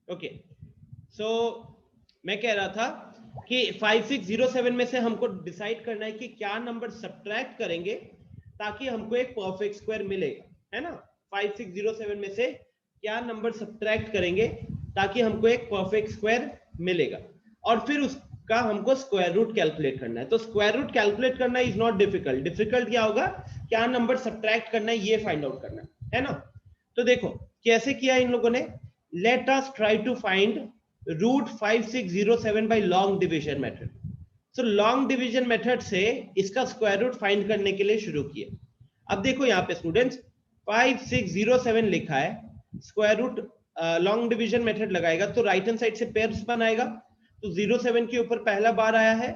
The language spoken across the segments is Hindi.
ओके, सो मैं कह रहा था कि 5607 में से हमको डिसाइड करना है कि क्या नंबर सब्ट्रैक्ट करेंगे ताकि हमको एक परफेक्ट स्क्वायर मिलेगा, है ना। 5607 में से क्या नंबर सब्ट्रैक्ट करेंगे ताकि हमको एक परफेक्ट स्क्वायर मिलेगा, और फिर उसका हमको स्क्वायर रूट कैलकुलेट करना है। तो स्क्वायर रूट कैलकुलेट करना इज नॉट डिफिकल्ट। डिफिकल्ट क्या होगा, क्या नंबर सब्ट्रैक्ट करना है ये फाइंड आउट करना है ना। तो देखो कैसे किया इन लोगों ने। Let us try to find root 5607 by long division method. So long division method से इसका स्क्वायर रूट फाइंड करने के लिए शुरू किए। अब देखो यहाँ पे स्टूडेंट्स 5607 लिखा है, square root long division method लगाएगा तो राइट हैंड साइड से पेयर्स बनाएगा। तो 07 के ऊपर पहला बार आया है,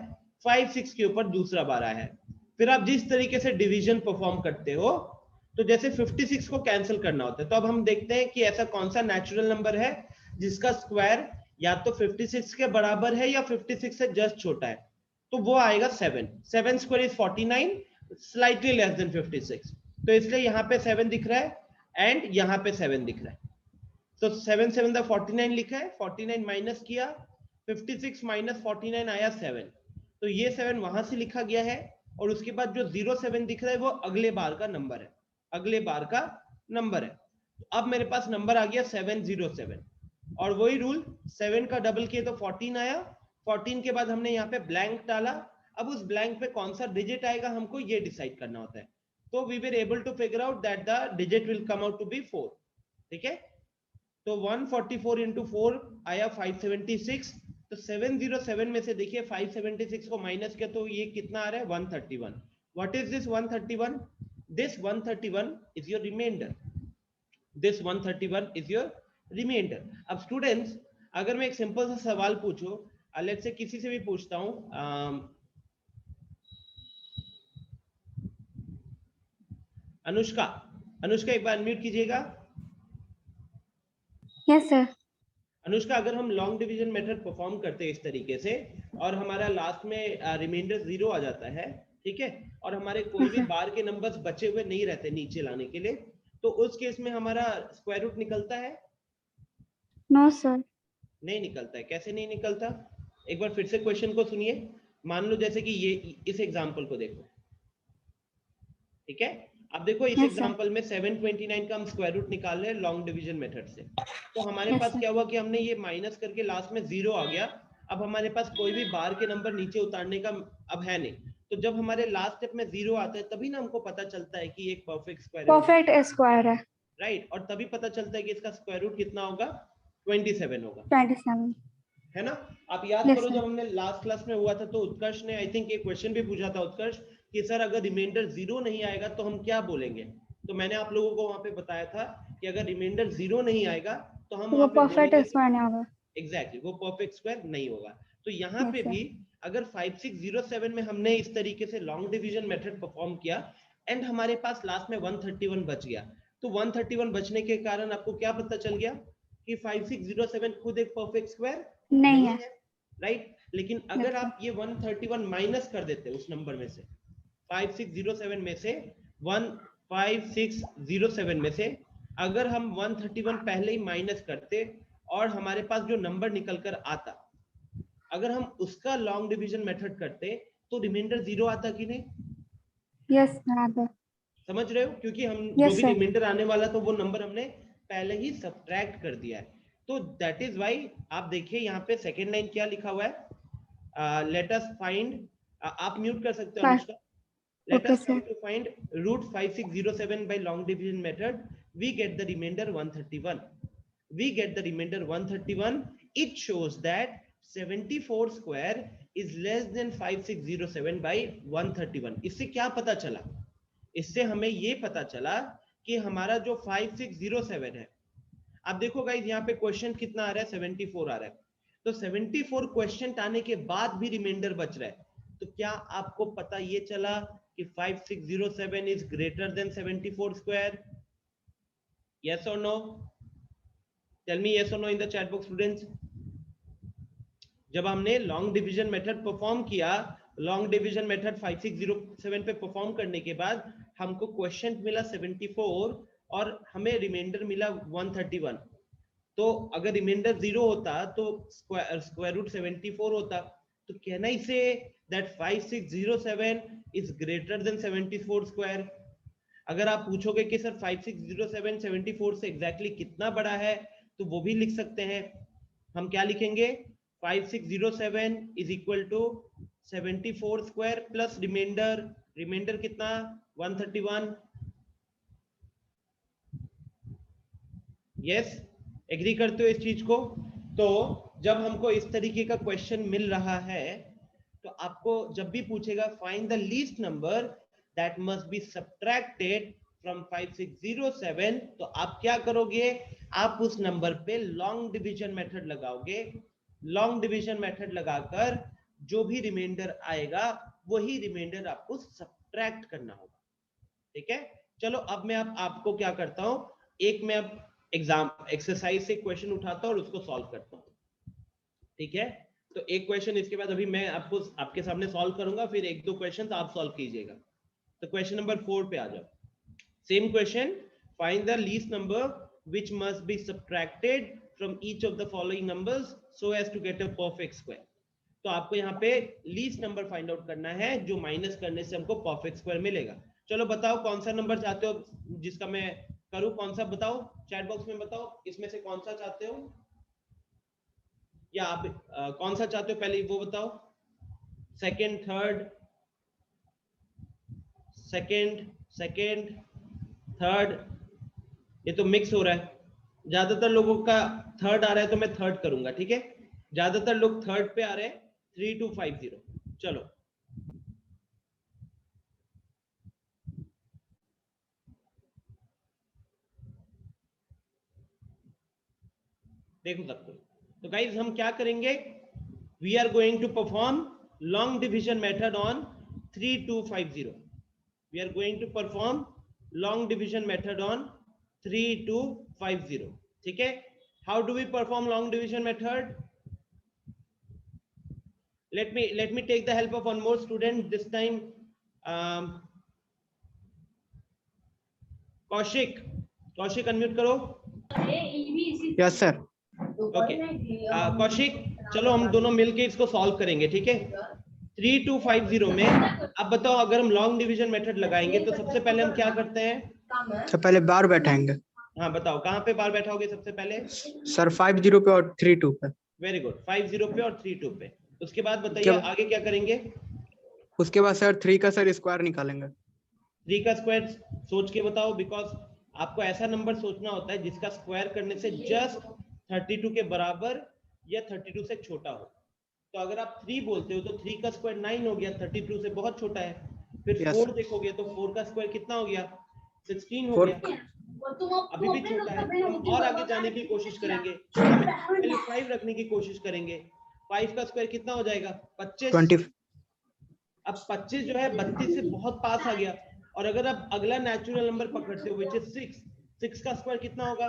56 के ऊपर दूसरा बार आया है। फिर आप जिस तरीके से डिवीजन परफॉर्म करते हो, तो जैसे 56 को कैंसिल करना होता है, तो अब हम देखते हैं कि ऐसा कौन सा नेचुरल नंबर है जिसका स्क्वायर या तो 56 के बराबर है या 56 से जस्ट छोटा है। तो वो आएगा 7। 7 square is 49, slightly less than 56। तो इसलिए यहाँ पे 7 दिख रहा है एंड यहाँ पे 7 दिख रहा है। तो 7 7 द 49 लिखा है, 49 माइनस किया, 56 माइनस 49 आया 7। तो ये 7 वहां से लिखा गया है, और उसके बाद जो 07 दिख रहा है वो अगले बार का नंबर है, अगले बार का नंबर है। तो अब मेरे पास नंबर आ गया 707, और वही रूल 7 का डबल किए तो 14 आया। 14 के बाद हमने यहाँ पे ब्लैंक डाला। अब उस ब्लैंक पे कौन सा डिजिट आएगा हमको ये डिसाइड करना होता है। तो we were able to figure out that the digit will come out to be 4। ठीक है, तो 144 इंटू 4 आया 576। तो 707 में से देखिए 576 को माइनस किया तो ये कितना आ रहा है 131। What is this 131? This 131 is your reminder. This 131 is your reminder. अब स्टूडेंट्स अगर मैं एक सिंपल सा सवाल पूछूं, लेट्स से किसी से भी पूछता हूं, अनुष्का, अनुष्का एक बार अनम्यूट कीजिएगा। Yes sir. अनुष्का, अगर हम लॉन्ग डिवीजन मेथड परफॉर्म करते हैं इस तरीके से और हमारा लास्ट में रिमाइंडर 0 आ जाता है, ठीक है, और हमारे कोई भी बार के नंबर्स बचे हुए नहीं रहते नीचे लाने के लिए, तो उस केस में हमारा स्क्वायर रूट निकलता है? No sir. नहीं निकलता है। कैसे नहीं निकलता? एक बार फिर से क्वेश्चन को सुनिए। मान लो जैसे कि ये इस एग्जांपल को देखो, ठीक है। अब देखो इस यस सर। एग्जांपल में 729 का हम स्क्वायर रूट निकाल रहे हैं लॉन्ग डिवीजन मेथड से। तो हमारे यस पास सर। क्या हुआ कि हमने ये माइनस करके लास्ट में 0 आ गया। अब हमारे पास कोई भी बार के नंबर नीचे उतारने का अब है नहीं। तो जब हमारे लास्ट स्टेप में 0 आता है तभी ना हमको पता चलता है कि एक परफेक्ट स्क्वायर है वो, परफेक्ट स्क्वायर है। राइट। और तभी पता चलता है कि इसका स्क्वायर रूट कितना होगा, 27 होगा, 27। है ना। आप याद यस करो सर। जब हमने लास्ट क्लास में हुआ था तो उत्कर्ष ने आई थिंक एक क्वेश्चन भी पूछा था, उत्कर्ष, कि सर अगर रिमाइंडर 0 नहीं आएगा तो हम क्या बोलेंगे। तो मैंने आप लोगों को वहां पे बताया था कि अगर रिमाइंडर 0 नहीं आएगा तो हम वो वहां पे परफेक्ट बोलेंगे स्क्वायर नहीं होगा। एग्जैक्टली वो परफेक्ट स्क्वायर नहीं होगा। तो यहाँ यस पे सर। भी अगर 5607 में हमने इस तरीके से लॉन्ग डिवीजन मेथड परफॉर्म किया एंड हमारे पास लास्ट में 131 बच गया, तो 131 बचने के कारण आपको क्या पता चल गया कि 5607 खुद एक परफेक्ट स्क्वायर नहीं नहीं है। है, राइट। लेकिन यस अगर सर। आप ये 131 माइनस कर देते उस नंबर में से, 5607 में से 5607 में से अगर हम 131 पहले ही माइनस करते और हमारे पास जो नंबर निकल कर आता, अगर हम उसका लॉन्ग डिवीजन मेथड करते तो रिमाइंडर 0 आता कि नहीं? Yes sir. समझ रहे हो? क्योंकि हम जो यस भी सर। रिमाइंडर आने वाला तो वो नंबर हमने पहले ही सब्ट्रैक्ट कर दिया है। तो दैट इज व्हाई आप देखिए यहाँ पे सेकेंड लाइन क्या लिखा हुआ है, लेट अस फाइंड, आप म्यूट कर सकते हो Anushka. Let okay us try sir. to find root 5607 by long division method. We get the remainder 131. We get the remainder 131. It shows that 74 square is less than 5607 by 131. इससे क्या पता चला? इससे हमें ये पता चला कि हमारा जो 5607 है, अब देखो गाइस यहाँ पे क्वेश्चन कितना आ रहा है, 74 आ रहा है। तो 74 क्वेश्चन आने के बाद भी रिमाइंडर बच रहा है। तो क्या आपको पता ये चला कि 5607 is greater than 74 square? Yes और नो? टेल मी यस और no in the chat box students. जब हमने लॉन्ग डिवीजन मेथड परफॉर्म किया, लॉन्ग डिवीजन मेथड 5607 पे परफॉर्म करने के बाद हमको क्वेश्चन मिला 74 और हमें रिमाइंडर मिला 131। तो अगर रिमाइंडर 0 होता तो स्क्वायर रूट 74 होता। तो कहना ही से that 5607 is greater than 74 square. अगर आप पूछोगे कि सर 5607 74 से एग्जैक्टली कितना बड़ा है, तो वो भी लिख सकते हैं। हम क्या लिखेंगे, 5607 is equal to 74 square plus reminder कितना, 131। यस, एग्री करते हो इस चीज को? तो जब हमको इस तरीके का क्वेश्चन मिल रहा है, तो आपको जब भी पूछेगा find the least number that must be subtracted from 5607, तो आप क्या करोगे, आप उस नंबर पे लॉन्ग डिवीजन मेथड लगाओगे। लॉन्ग डिवीजन मेथड लगाकर जो भी रिमाइंडर आएगा वही रिमाइंडर आपको सब्ट्रैक्ट करना होगा। ठीक है, चलो अब मैं आपको क्या करता हूं, एक मैं अब एग्जाम एक्सरसाइज से क्वेश्चन उठाता हूं और उसको सॉल्व करता हूं। ठीक है, तो एक क्वेश्चन इसके बाद अभी मैं आपको आपके सामने सॉल्व करूंगा, फिर एक दो क्वेश्चन आप सॉल्व कीजिएगा। तो क्वेश्चन नंबर 4 पे आ जाओ। Same question, find the least number which must be subtracted from each of the following numbers so as to get a perfect square. तो आपको यहाँ पे लीस्ट नंबर फाइंड आउट करना है जो माइनस करने से हमको परफेक्ट स्क्वायर मिलेगा। चलो बताओ कौन सा नंबर चाहते हो जिसका मैं करूं, कौन सा बताओ, चैट बॉक्स में बताओ इसमें से कौन सा चाहते हो, या आप कौन सा चाहते हो पहले वो बताओ। सेकंड, थर्ड, सेकंड थर्ड, ये तो मिक्स हो रहा है। ज्यादातर लोगों का थर्ड आ रहा है तो मैं थर्ड करूंगा। ठीक है, ज्यादातर लोग थर्ड पे आ रहे हैं, 3250। चलो देखो सबको। तो गाइज हम क्या करेंगे, we are going to perform long division method on 3250। We are going to perform long division method on 3250। ठीक है, how do we perform long division method? let me take the help of one more student this time. Kaushik unmute करो। Yes sir. ओके कौशिक, चलो हम दोनों मिलके इसको सॉल्व करेंगे। ठीक है, 3250 में अब बताओ, अगर हम लॉन्ग डिवीजन मेथड लगाएंगे तो सबसे पहले हम क्या करते हैं? सबसे पहले बार बैठाएंगे। हाँ बताओ, कहाँ पे बार बैठाओगे सबसे पहले? सर 50 पे और 32 पे। वेरी गुड, 50 पे और 32 पे। उसके बाद बताइए आगे क्या करेंगे? उसके बाद सर 3 का सर स्क्वायर निकालेंगे। 3 का स्क्वायर सोच के बताओ, बिकॉज आपको ऐसा नंबर सोचना होता है जिसका स्क्वायर करने से जस्ट 32 के बराबर या 32 से छोटा हो। तो अगर आप 3 बोलते हो तो 3 का स्क्वायर 9 हो गया, 32 से बहुत छोटा है। फिर 4 देखोगे तो 4 का स्क्वायर कितना हो गया, 16 हो गया, अभी भी छोटा है। हम और आगे जाने की कोशिश करेंगे, पहले 5 रखने की कोशिश करेंगे। 5 का स्क्वायर कितना हो जाएगा, 25। अब 25 जो है 32 से बहुत पास आ गया। और अगर आप अगला नेचुरल नंबर पकड़ते हो विच इज 6 का स्क्वायर कितना होगा,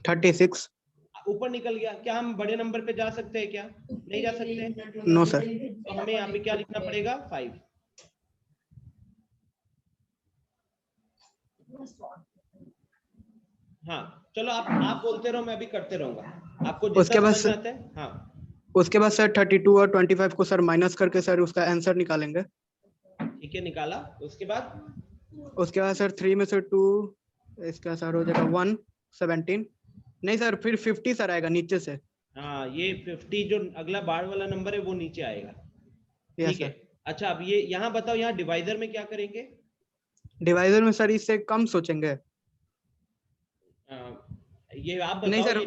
36। ऊपर निकल गया। क्या हम बड़े नंबर पे जा सकते हैं क्या? नहीं जा सकते। No sir. तो हमें यहाँ पे क्या लिखना पड़ेगा, 5। हाँ चलो आप बोलते रहो, मैं भी करते रहूंगा, आपको जितना समझ में आता है। हाँ उसके बाद सर 32 और 25 को सर माइनस करके सर उसका आंसर निकालेंगे। ठीक है, निकाला। उसके बाद सर 3 में से 2, इसका सर हो जाएगा 117। नहीं सर, फिर 50 सर आएगा नीचे से। हाँ, ये 50 जो अगला बार वाला नंबर है वो नीचे आएगा। ठीक है, अच्छा अब ये यहाँ बताओ, यहाँ डिवाइजर में क्या करेंगे? डिवाइजर में सर इससे कम सोचेंगे। ये आप बताओ। नहीं सर,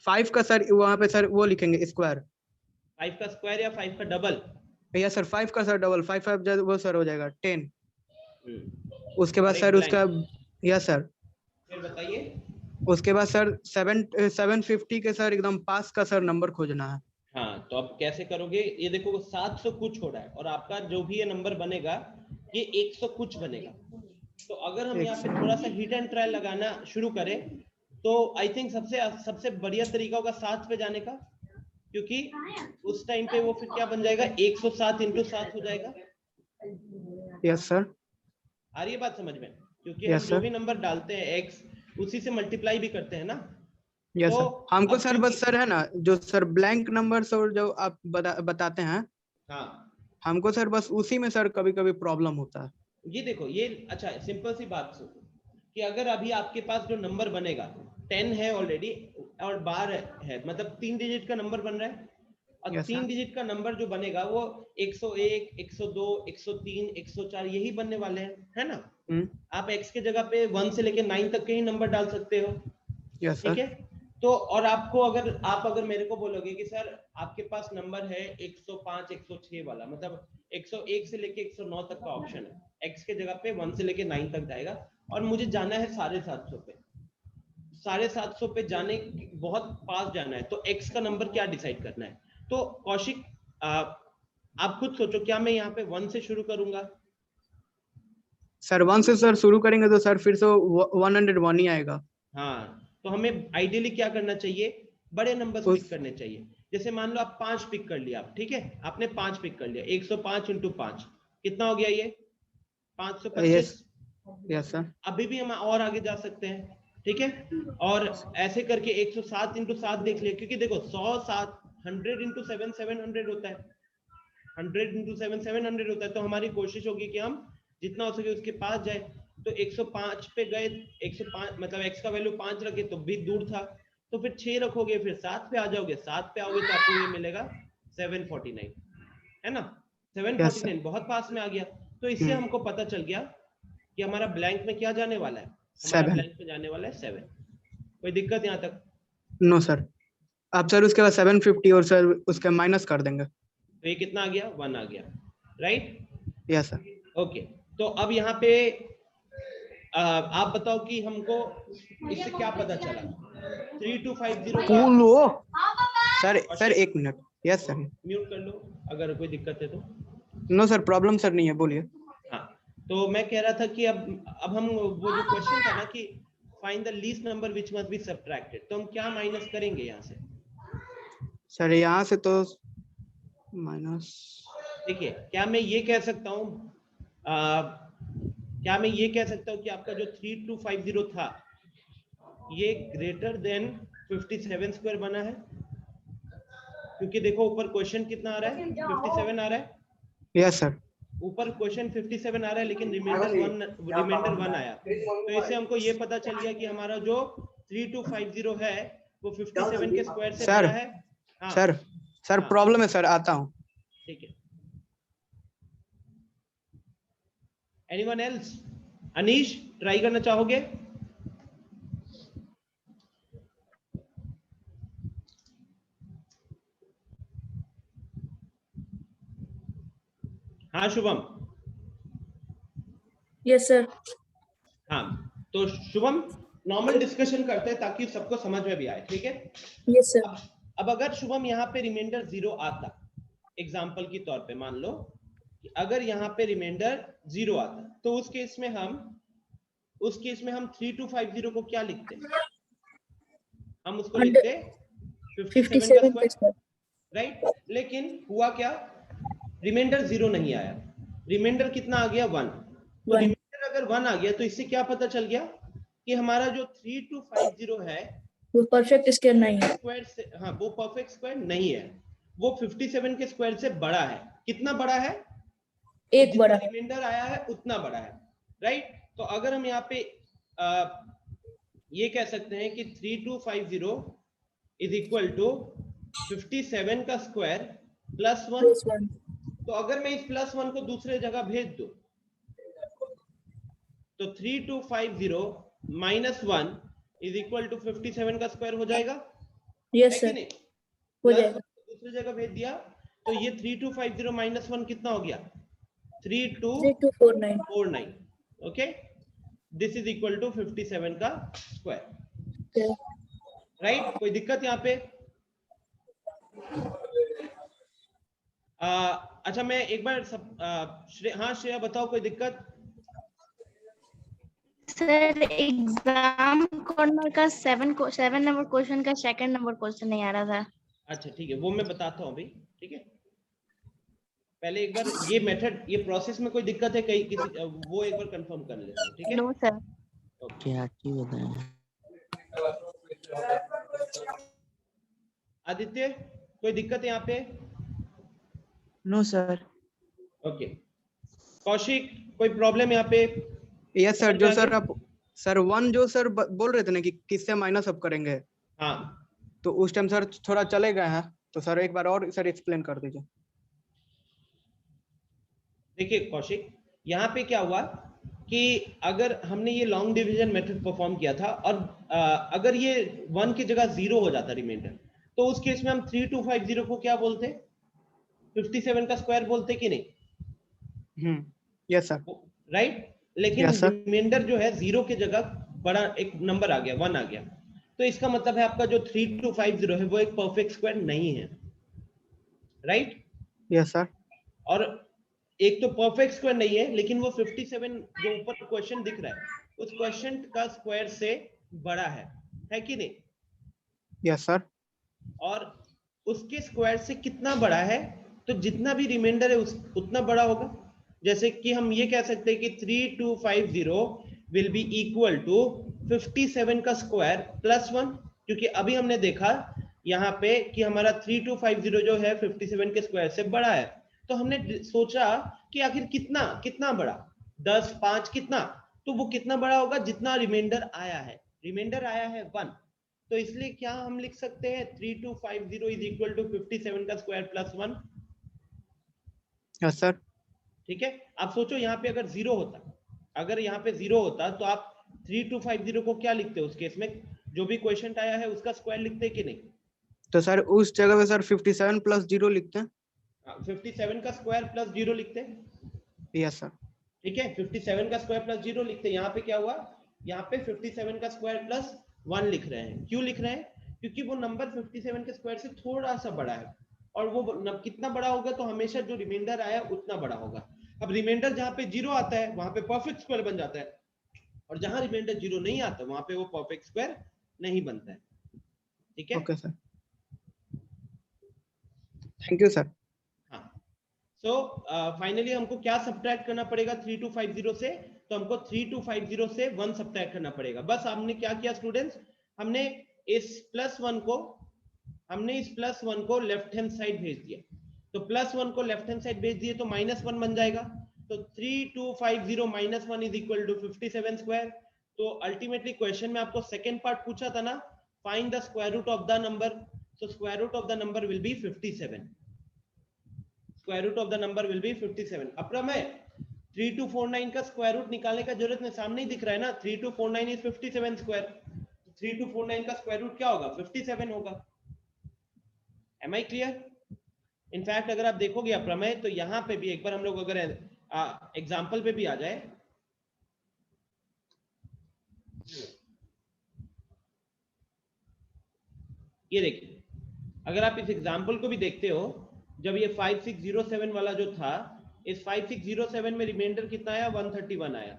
5 का सर वहां पे सर वो लिखेंगे स्क्वायर। 5 का स्क्वायर या 5 का डबल? भैया सर 5 का सर डबल, 5 5 वो सर हो जाएगा 10। उसके बाद सर उसका, यस सर, फिर बताइए। उसके बाद सर 750 के सर एकदम पास का सर नंबर खोजना है। हाँ तो अब कैसे करोगे, ये देखो 700 कुछ हो रहा है और आपका जो भी ये नंबर बनेगा ये 100 कुछ बनेगा। तो अगर हम यहाँ पे थोड़ा सा हिट एंड ट्रायल लगाना शुरू करें तो आई थिंक सबसे बढ़िया तरीका होगा 7 पे जाने का, क्योंकि उस टाइम पे वो फिर क्या बन जाएगा, 107 × 7 हो जाएगा। Yes sir. आ रही है बात समझ में? क्योंकि हम जो भी नंबर डालते हैं x उसी से मल्टीप्लाई भी करते हैं ना। यस तो सर, हमको अब सर बस सर है ना जो सर ब्लैंक नंबर्स और जो आप बताते हैं, हाँ हमको सर बस उसी में सर कभी कभी प्रॉब्लम होता है। ये देखो, ये अच्छा सिंपल सी बात सुनो कि अगर अभी आपके पास जो नंबर बनेगा 10 है ऑलरेडी और 12 है, मतलब 3 डिजिट का नंबर बन रहा है, और यस 3 सर। डिजिट का नंबर जो बनेगा वो 101, 102, 103, 104 यही बनने वाले हैं, है ना। आप x के जगह पे 1 से लेके 9 तक के ही नंबर डाल सकते हो, यस ठीक सर। है। तो और आपको अगर मेरे को बोलोगे कि सर आपके पास नंबर है 105, 106 वाला, मतलब 101 से लेके 109 तक का ऑप्शन है, x के जगह पे 1 से लेके 9 तक जाएगा, और मुझे जाना है 750 पे, 750 पे जाने बहुत पास जाना है, तो x का नंबर क्या डिसाइड करना है। तो कौशिक आप खुद सोचो, क्या मैं यहाँ पे 1 से शुरू करूंगा? सर 1 से सर शुरू करेंगे तो सर फिर से 101 ही आएगा। हाँ, तो हमें आइडियली क्या करना चाहिए, बड़े नंबर्स पिक करने चाहिए। जैसे मान लो आप 5 पिक कर लिया, ठीक है, आपने 5 पिक कर लिया, 105 इंटू 5 कितना हो गया, ये 525। Yes sir. अभी भी हम और आगे जा सकते हैं, ठीक है, और ऐसे करके 107 इंटू 7 देख लिया, क्योंकि देखो 100 7 100 इंटू 7 700 होता है, 100 इंटू 7 700 होता है, तो हमारी कोशिश होगी कि हम जितना हो सके उसके पास जाए। तो 105 पे गए, 105 मतलब x का वैल्यू 5 रखे तो भी दूर था, तो फिर 6 रखोगे, फिर 7 पे आ जाओगे, 7 पे आओगे तो आपको ये मिलेगा 749, है ना। 749 बहुत पास में आ गया। तो इससे हमको पता चल गया कि हमारा ब्लैंक में क्या जाने वाला है, हमारा ब्लैंक में जाने वाला है 7। कोई दिक्कत यहाँ तक? No sir. आप सर उसके बाद 750 और सर उसका माइनस कर देंगे, तो ये कितना आ गया, 1 आ गया, राइट। Yes sir. ओके, तो अब यहाँ पे आप बताओ कि हमको इससे क्या पता चला। 3250 का sir 1 minute, yes sir. Mute कर लो अगर कोई दिक्कत है तो। नो सर, प्रॉब्लम सर नहीं है, बोलिए। हाँ, तो मैं कह रहा था कि अब हम वो जो क्वेश्चन था ना कि find the least number which must B subtracted, तो हम क्या माइनस करेंगे यहाँ से? सर यहाँ से तो माइनस, देखिए, क्या मैं ये कह सकता हूँ, क्या मैं ये कह सकता हूँ कि आपका जो 3250 था ये ग्रेटर देन 57 स्क्वायर बना है, क्योंकि देखो ऊपर क्वेश्चन कितना आ रहा है, 57 आ रहा है। Yes sir. ऊपर क्वेश्चन 57 आ रहा है, लेकिन रिमाइंडर 1 आया, तो इससे हमको ये पता चल गया कि हमारा जो 3250 है वो 57 के स्क्वायर से बड़ा है। हाँ सर प्रॉब्लम है सर, आता हूँ। ठीक है, एनीवन एल्स? अनीश, ट्राई करना चाहोगे? हाँ शुभम। Yes sir. हाँ, तो शुभम नॉर्मल डिस्कशन करते हैं ताकि सबको समझ में भी आए, ठीक है। Yes sir. अब अगर शुभम यहाँ पे रिमाइंडर 0 आता, एग्जाम्पल के तौर पे मान लो कि अगर यहाँ पे रिमाइंडर 0 आता, तो उस केस में हम 3250 को क्या लिखते हैं? हम उसको लिखते 57 का स्क्वायर, राइट। लेकिन हुआ क्या, रिमाइंडर 0 नहीं आया, रिमाइंडर कितना आ गया, 1। तो रिमाइंडर अगर 1 आ गया तो इससे क्या पता चल गया कि हमारा जो 3250 है वो परफेक्ट स्क्वायर नहीं है, स्क्वायर से, हाँ वो परफेक्ट स्क्वायर नहीं है, वो 57 के स्क्वायर से बड़ा है। कितना बड़ा है? एक बड़ा है, रिमाइंडर आया है उतना बड़ा है, राइट। तो अगर हम यहाँ पे ये कह सकते हैं कि 3250 इज इक्वल टू 57 का स्क्वायर प्लस 1। तो अगर मैं इस प्लस 1 को दूसरे जगह भेज दूं तो 3250 माइनस 1 इज इक्वल टू 57 का स्क्वायर हो जाएगा, यस सर, हो जाएगा। दूसरी जगह भेज दिया तो ये 3250 माइनस 1 कितना हो गया, 3249। Okay, this is equal to 57 का स्क्वायर, राइट। कोई दिक्कत यहाँ पे? अच्छा मैं एक बार हाँ श्रेया बताओ, कोई दिक्कत? सर एग्जाम कॉर्नर का 7 नंबर क्वेश्चन का सेकंड नंबर क्वेश्चन नहीं आ रहा था। अच्छा ठीक है, वो मैं बताता हूँ अभी, ठीक है। पहले एक बार ये मेथड, ये प्रोसेस में कोई दिक्कत है कहीं किसी, वो एक बार कंफर्म कर लेते हैं, ठीक है। No sir. ओके, आदित्य कोई दिक्कत यहाँ पे? No sir. ओके कौशिक कोई प्रॉब्लम यहाँ पे? यस सर, समझ में जो आ सर गया? आप सर 1 जो सर बोल रहे थे ना कि किससे माइनस अप करेंगे, हाँ तो उस टाइम सर थोड़ा चले गए हैं, तो सर एक बार और सर एक्सप्लेन कर दीजिए। देखिए कौशिक, यहाँ पे क्या हुआ कि अगर हमने ये लॉन्ग डिवीजन मेथड परफॉर्म किया था और अगर ये 1 की जगह 0 हो जाता रिमाइंडर, तो उस केस में हम 3250 को क्या बोलते? 57 का स्क्वायर बोलते कि नहीं? Yes sir. राइट, लेकिन यस सर। रिमाइंडर जो है 0 की जगह बड़ा एक नंबर आ गया, 1 आ गया, तो इसका मतलब है आपका जो 3250 है वो एक परफेक्ट स्क्वायर नहीं है। राइट? Yes sir. और एक तो परफेक्ट स्क्वायर नहीं है, लेकिन वो 57 जो ऊपर क्वेश्चन दिख रहा है उस क्वेश्चन का स्क्वायर से बड़ा है कि नहीं? Yes sir. और उसके स्क्वायर से कितना बड़ा है, तो जितना भी रिमाइंडर है उतना बड़ा होगा। जैसे कि हम ये कह सकते हैं कि 3250 विल बी इक्वल टू 57 का स्क्वायर प्लस 1, क्योंकि अभी हमने देखा यहाँ पे कि हमारा 3250 जो है 57 के स्क्वायर से बड़ा है, तो हमने सोचा कि आखिर कितना कितना बड़ा, 10, 5 कितना, तो वो कितना बड़ा होगा जितना रिमाइंडर आया है। रिमाइंडर आया है 1, तो इसलिए क्या हम लिख सकते हैं 3250 इज इक्वल टू 57 का स्क्वायर प्लस 1। Yes sir. ठीक है, आप सोचो यहाँ पे अगर 0 होता, अगर यहाँ पे 0 होता तो आप 3250 को क्या लिखते? उस केस में जो भी क्वेश्चन आया है उसका स्क्वायर लिखते कि नहीं? तो सर उस जगह पे सर 57 प्लस 0 लिखते हैं। 57 का स्क्वायर प्लस 0 लिखते। Yes sir. ठीक है, 57 का स्क्वायर प्लस 0 लिखते। यहाँ पे क्या हुआ, यहाँ पे 57 का स्क्वायर प्लस 1 लिख रहे हैं। क्यों लिख रहे हैं? क्योंकि वो नंबर 57 के स्क्वायर से थोड़ा सा बड़ा है, और वो कितना बड़ा होगा, तो हमेशा जो रिमाइंडर आया उतना बड़ा होगा। अब रिमाइंडर जहाँ पे 0 आता है वहां पे परफेक्ट स्क्वायर बन जाता है, और जहां रिमाइंडर 0 नहीं आता वहां पे वो परफेक्ट स्क्वायर नहीं बनता है। ठीक है? Okay sir, thank you sir. हाँ, सो फाइनली हमको क्या सब्ट्रैक्ट करना पड़ेगा 3250 से? तो हमको 3250 से 1 सब्ट्रैक्ट करना पड़ेगा। बस हमने क्या किया स्टूडेंट्स, हमने इस प्लस 1 को लेफ्ट हैंड साइड भेज दिया। तो प्लस 1 को लेफ्ट हैंड साइड भेज दिए तो माइनस 1 बन जाएगा। तो 3250 minus 1 is equal to 57 square. तो अल्टीमेटली क्वेश्चन में आपको सेकेंड पार्ट पूछा था ना, find the square root of the number. So square root of the number will be 57। Square root of the number will be 57। अब मैं 3249 का स्क्वायर रूट निकालने का जरूरत नहीं, सामने ही दिख रहा है ना, 3249 इज 57 स्क्वायर। 3249 का स्क्वायर रूट क्या होगा? 57 होगा। M I clear? इनफैक्ट अगर आप देखोगे अप्रमेय, तो यहां पे भी एक बार हम लोग अगर एग्जाम्पल पे भी आ जाए, ये देखिए, अगर आप इस एग्जाम्पल को भी देखते हो, जब ये 5607 वाला जो था, इस 5607 में रिमाइंडर कितना आया? 131 आया।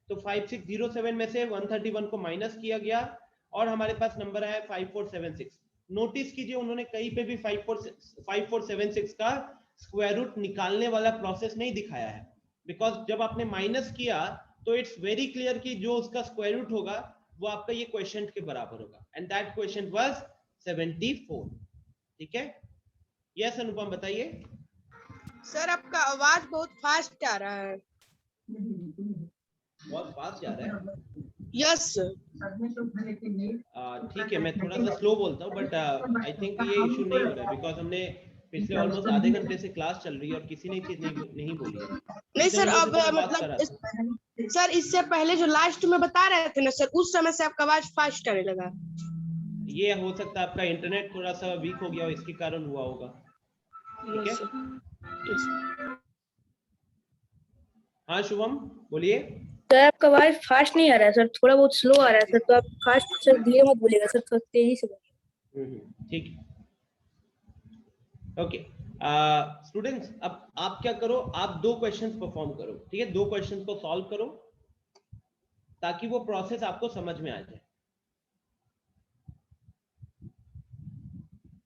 तो 5607 में से 131 को माइनस किया गया और हमारे पास नंबर आया 5476। नोटिस कीजिए उन्होंने कहीं पे भी 5476 का स्क्वायर रूट निकालने वाला प्रोसेस नहीं दिखाया है, बिकॉज जब आपने माइनस किया तो इट्स वेरी क्लियर कि जो उसका स्क्वायर रूट होगा वो आपका ये क्वेश्चन के बराबर होगा, एंड दैट क्वेश्चन वाज 74। ठीक है? यस अनुपम बताइए। सर आपका आवाज बहुत फास्ट आ रहा है। बहुत फास्ट जा रहा है? Yes sir. ठीक है, मैं थोड़ा सा स्लो बोलता हूँ, बट आई थिंक ये इशू नहीं हो रहा है, बिकॉज हमने पिछले ऑलमोस्ट आधे घंटे से क्लास चल रही है और किसी ने चीज नहीं बोली है। नहीं जितने सर, लोगों अब से तो मैं बात कर मतलब रहा था। सर इससे पहले जो लास्ट में बता रहे थे ना सर, उस समय से आपका आवाज फास्ट आने लगा। ये हो सकता है आपका इंटरनेट थोड़ा सा वीक हो गया हो, इसके कारण हुआ होगा। ठीक है? हाँ शुभम बोलिए। सर आपका आवाज फास्ट नहीं आ रहा है सर, थोड़ा बहुत स्लो आ रहा है सर, तो आप फास्ट सर धीरे मत बोलिएगा सर, थोड़ा तेजी से बोलिए। ठीक है, ओके। स्टूडेंट्स, अब आप क्या करो, आप 2 क्वेश्चंस परफॉर्म करो। ठीक है, 2 क्वेश्चंस को सॉल्व करो ताकि वो प्रोसेस आपको समझ में आ जाए।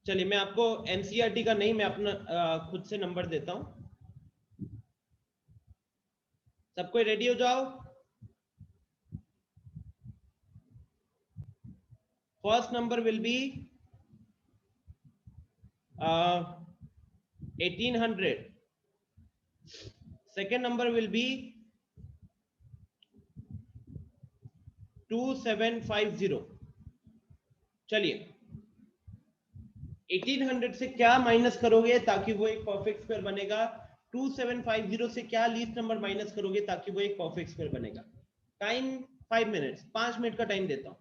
चलिए, मैं आपको एनसीईआरटी का नहीं, मैं अपना खुद से नंबर देता हूं। सब कोई रेडी हो जाओ। First number will B 1800. Second number will be 2750. चलिए 1800 से क्या माइनस करोगे ताकि वो एक परफेक्ट स्क्वायर बनेगा? 2750 से क्या लीस्ट नंबर माइनस करोगे ताकि वो एक परफेक्ट स्क्वायर बनेगा? टाइम 5 मिनट्स, 5 मिनट का टाइम देता हूं।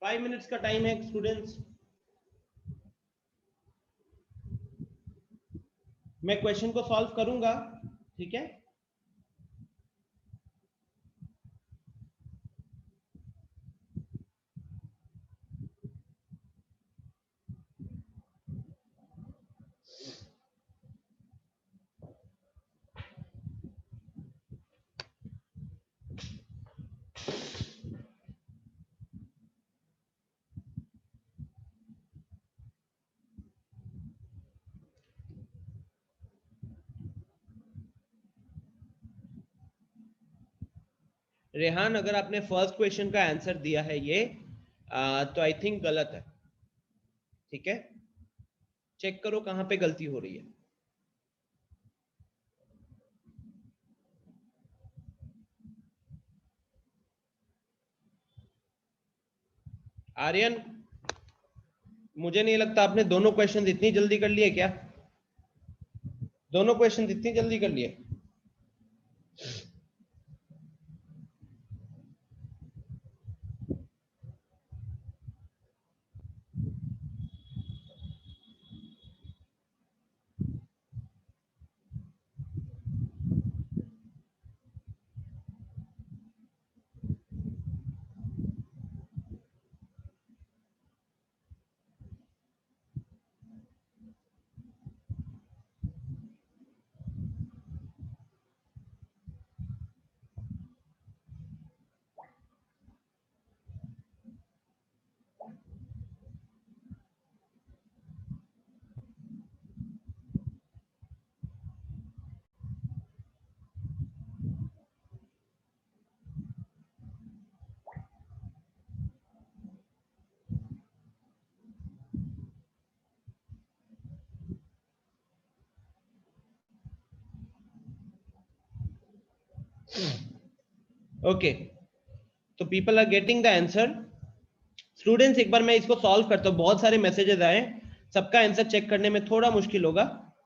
फाइव मिनट्स का टाइम है स्टूडेंट्स। मैं क्वेश्चन को सॉल्व करूंगा, ठीक है? रेहान, अगर आपने फर्स्ट क्वेश्चन का आंसर दिया है ये तो आई थिंक गलत है, ठीक है? चेक करो कहां पे गलती हो रही है। आर्यन, मुझे नहीं लगता आपने दोनों क्वेश्चन इतनी जल्दी कर लिए क्या? दोनों क्वेश्चन इतनी जल्दी कर लिए? ओके, तो people are getting the answer. Students, एक बार मैं इसको सॉल्व करता हूँ। बहुत सारे मैसेजेस आए, सबका आंसर चेक करने में थोड़ा मुश्किल होगा।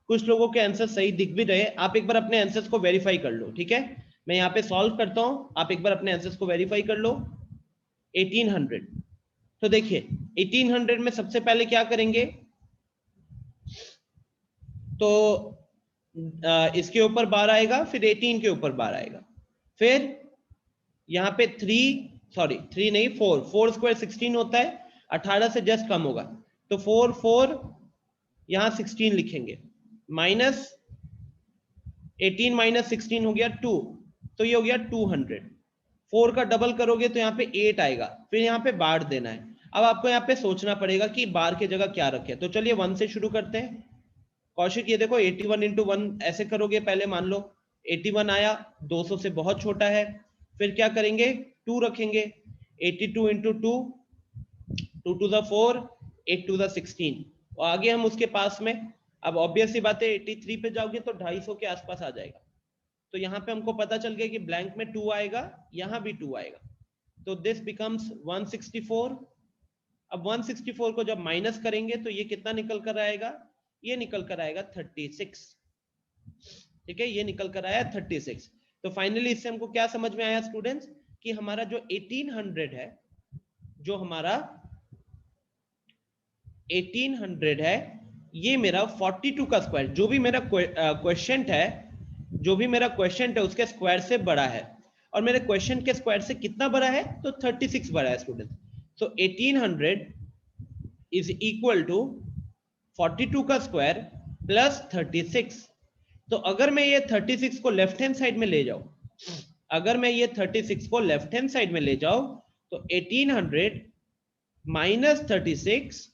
कुछ लोगों के आंसर सही दिख भी रहे। आप एक बार अपने आंसर्स को वेरीफाई कर लो, ठीक है? मैं यहाँ पे सॉल्व करता हूँ, आप एक बार अपने आंसर्स को वेरीफाई कर लो। 1800, तो देखिए 1800 में सबसे पहले क्या करेंगे, तो इसके ऊपर 12 आएगा, फिर 18 के ऊपर 12 आएगा, फिर यहाँ पे 3 नहीं 4 स्क्वायर 16 होता है, 18 से जस्ट कम होगा, तो 4 यहाँ 16 लिखेंगे, माइनस 18 माइनस 16 हो गया 2, तो ये हो गया 200। 4 का डबल करोगे तो यहाँ पे 8 आएगा, फिर यहाँ पे बार देना है। अब आपको यहाँ पे सोचना पड़ेगा कि बार की जगह क्या रखे, तो चलिए 1 से शुरू करते हैं। कौशिक, ये देखो 81 into 1 ऐसे करोगे, पहले मान लो 81 आया, 200 से बहुत छोटा है, फिर क्या करेंगे 2 रखेंगे, 82 into 2, 2 to the 4, 8 to the 16, और आगे हम उसके पास में, अब ऑब्वियस सी बात है 83 पे जाओगे तो 250 के आसपास आ जाएगा, तो यहाँ पे हमको पता चल गया कि ब्लैंक में 2 आएगा, यहाँ भी 2 आएगा, तो दिस बिकम्स 164। अब 164 को जब माइनस करेंगे तो ये कितना निकल कर आएगा, ये निकल कर आएगा 36, ठीक है? ये निकल कर आया 36। तो फाइनली इससे हमको क्या समझ में आया स्टूडेंट्स, कि हमारा जो 1800 है, जो हमारा 1800 है, ये मेरा 42 का स्क्वायर, जो भी मेरा क्वेश्चन है, उसके स्क्वायर से बड़ा है, और मेरे क्वेश्चन के स्क्वायर से कितना बड़ा है, तो 36 बड़ा है स्टूडेंट। तो 1800 इज इक्वल टू 42 का स्क्वायर प्लस 36। तो अगर मैं ये 36 को लेफ्ट हैंड साइड में ले जाऊं, तो 1800 माइनस 36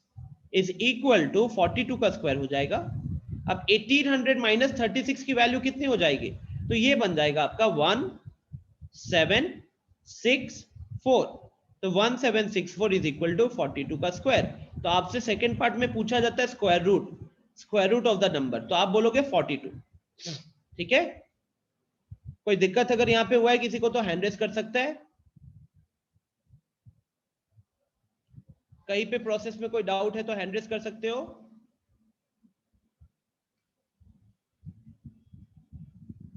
इज इक्वल टू 42 का स्क्वायर हो जाएगा। अब 1800 माइनस 36 की वैल्यू कितनी हो जाएगी, तो ये बन जाएगा आपका 1763 4, तो 1764 इज इक्वल टू 42 का स्क्वायर। तो आपसे सेकंड पार्ट में पूछा जाता है square root of the number, तो आप बोलोगे 42। ठीक है, कोई दिक्कत अगर यहाँ पे हुआ है किसी को तो हैंड रेज कर सकता है। कहीं पे प्रोसेस में कोई डाउट है तो हैंड रेज कर सकते हो।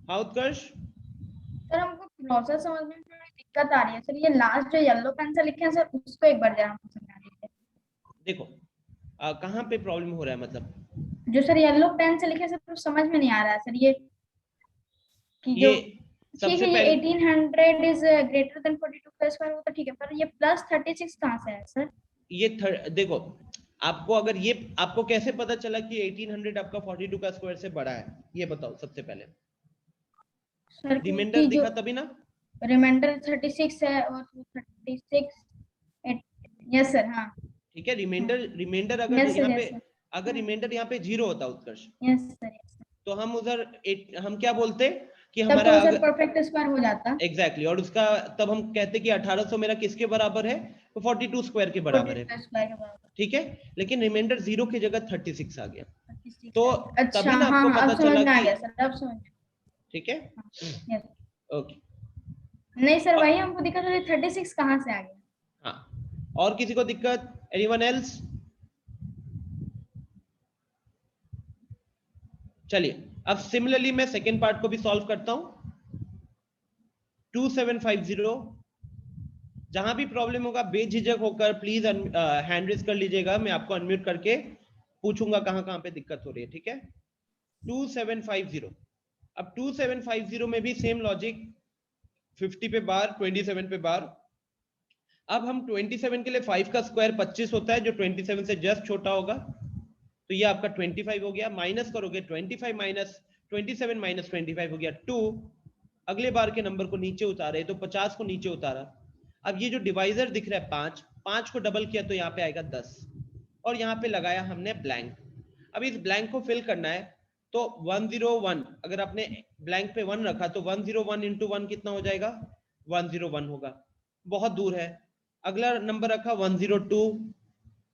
हाँ उत्कर्ष, सर हमको प्रोसेस समझने में थोड़ी दिक्कत आ रही है सर। ये लास्ट जो येलो पेन से लिखे हैं सर, उसको एक बार जरा हमको समझा दीजिए। देखो कहाँ पे प्रॉब्लम हो रहा है, मतलब जो सर येलो पेन से लिखे हैं सर, तो समझ में नहीं आ रहा है सर। ये कि जो ये ठीक सबसे है, ये पहले 1800 इज ग्रेटर देन 42 का स्क्वायर, वो तो ठीक है, पर ये प्लस 36 कहाँ से है सर? ये देखो, आपको अगर ये आपको कैसे पता चला कि 1800 आपका 42 का स्क्वायर से बड़ा है, ये बताओ सबसे पहले। सर रिमाइंडर दिखा तभी ना। रिमाइंडर 36 है और 36 यस सर। हाँ ठीक है, रिमाइंडर अगर यस सर, यहाँ यस पे सर, अगर रिमाइंडर यहाँ पे 0 होता उत्कर्ष, यस सर, यस सर, तो हम उधर हम क्या बोलते कि तब हमारा तो सर परफेक्ट स्क्वायर हो जाता। एग्जैक्टली और उसका तब हम कहते कि 1800 मेरा किसके बराबर है, तो 42 स्क्वायर के बराबर है। 42 स्क्वायर के बराबर। ठीक है, लेकिन रिमाइंडर 0 की जगह 36 आ गया, 36 तो अच्छा, तभी ना हाँ आपको हाँ, पता अब समझ चला में आ कि गया सर, अब समझ में। ठीक है, यस ओके। नहीं सर, वही हमको दिक्कत हो रही, 36 कहाँ से आ गया? हाँ, और किसी को दिक्कत? Anyone else? चलिए अब सिमिलरली मैं सेकेंड पार्ट को भी सॉल्व करता हूं। 2750, जहां भी प्रॉब्लम होगा बेझिझक होकर प्लीज हैंड रेज कर लीजिएगा, मैं आपको अनम्यूट करके पूछूंगा कहां कहां पे दिक्कत हो रही है। ठीक है, 2750। अब 2750 में भी सेम लॉजिक, 50 पे बार, 27 पे बार। अब हम 27 के लिए 5 का स्क्वायर 25 होता है, जो 27 से जस्ट छोटा होगा, तो ये आपका 25 हो गया। माइनस करोगे 25 माइनस 27 माइनस 25 हो गया 2। अगले बार के नंबर को नीचे उतारे तो 50 को नीचे उतारा। अब ये जो डिवाइजर दिख रहा है 5 को डबल किया तो यहाँ पे आएगा 10, और यहाँ पे लगाया हमने ब्लैंक। अब इस ब्लैंक को फिल करना है, तो 101, अगर आपने ब्लैंक पे 1 रखा तो 101 इंटू 1 कितना हो जाएगा? 101 होगा, बहुत दूर है। अगला नंबर रखा 102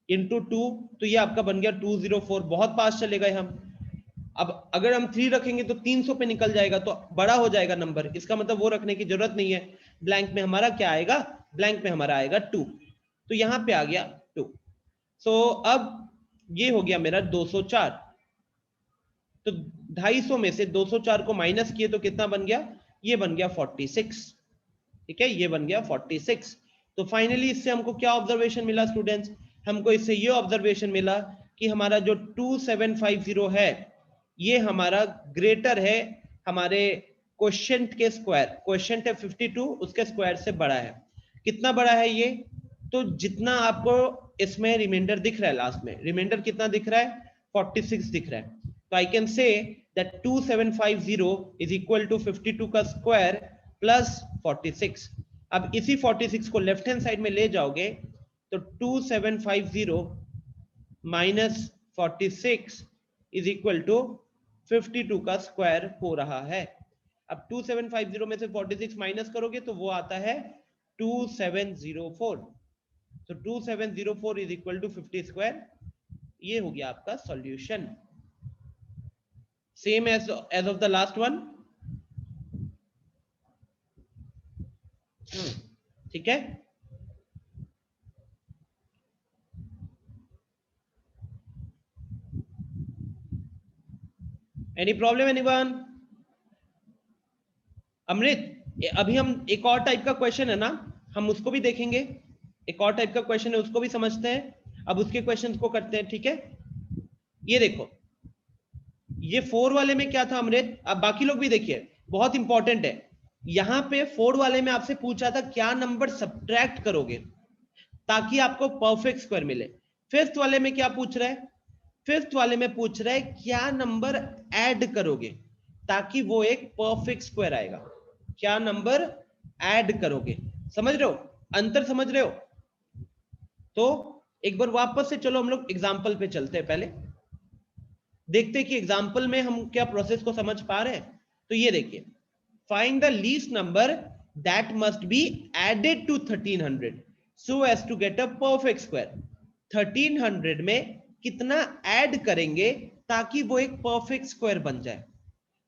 इंटू 2, तो ये आपका बन गया 204, बहुत पास चले गए हम। अब अगर हम 3 रखेंगे तो 300 पे निकल जाएगा, तो बड़ा हो जाएगा नंबर, इसका मतलब वो रखने की जरूरत नहीं है। ब्लैंक में हमारा क्या आएगा? ब्लैंक में हमारा आएगा 2, तो यहाँ पे आ गया 2। सो अब ये हो गया मेरा 204, तो 250 में से 204 को माइनस किए तो कितना बन गया? ये बन गया 46। ठीक है, ये बन गया 46। तो फाइनली इससे हमको क्या ऑब्जर्वेशन मिला स्टूडेंट्स? हमको इससे ये ऑब्जर्वेशन मिला कि हमारा जो 2750 है ये हमारा ग्रेटर है हमारे क्वोशिएंट के स्क्वायर। क्वोशिएंट है 52, उसके स्क्वायर से बड़ा है। कितना बड़ा है ये? तो जितना आपको इसमें रिमाइंडर दिख रहा है, लास्ट में रिमाइंडर कितना दिख रहा है? 46 दिख रहा है। तो I can say that 2750 is equal to 52 का स्क्वायर प्लस 46। अब इसी 46 को लेफ्ट हैंड साइड में ले जाओगे तो 2750 माइनस 46 इज इक्वल टू 52 का स्क्वायर हो रहा है। अब 2750 में से 46 माइनस करोगे तो वो आता है 2704। तो 2704 इज इक्वल टू 50 स्क्वायर। ये हो गया आपका solution, same as of the last one. ठीक है, एनी प्रॉब्लम एनीवन? अमृत, अभी हम एक और टाइप का क्वेश्चन है ना, हम उसको भी देखेंगे। एक और टाइप का क्वेश्चन है, उसको भी समझते हैं। अब उसके क्वेश्चंस को करते हैं। ठीक है, ये देखो, ये 4 वाले में क्या था अमृत? अब बाकी लोग भी देखिए, बहुत इंपॉर्टेंट है। यहां पे 4 वाले में आपसे पूछा था क्या नंबर सब्ट्रैक्ट करोगे ताकि आपको परफेक्ट स्क्वायर मिले। 5th वाले में क्या पूछ रहा है? 5th वाले में पूछ रहा है क्या नंबर ऐड करोगे ताकि वो एक परफेक्ट स्क्वायर आएगा। क्या नंबर ऐड करोगे? समझ रहे हो अंतर? समझ रहे हो? तो एक बार वापस से चलो हम लोग एग्जाम्पल पे चलते हैं, पहले देखते हैं कि एग्जाम्पल में हम क्या प्रोसेस को समझ पा रहे हैं। तो ये देखिए, find the least number that must be added to 1300 so as to get a perfect square. 1300 में कितना ऐड करेंगे ताकि वो एक परफेक्ट स्क्वायर बन जाए?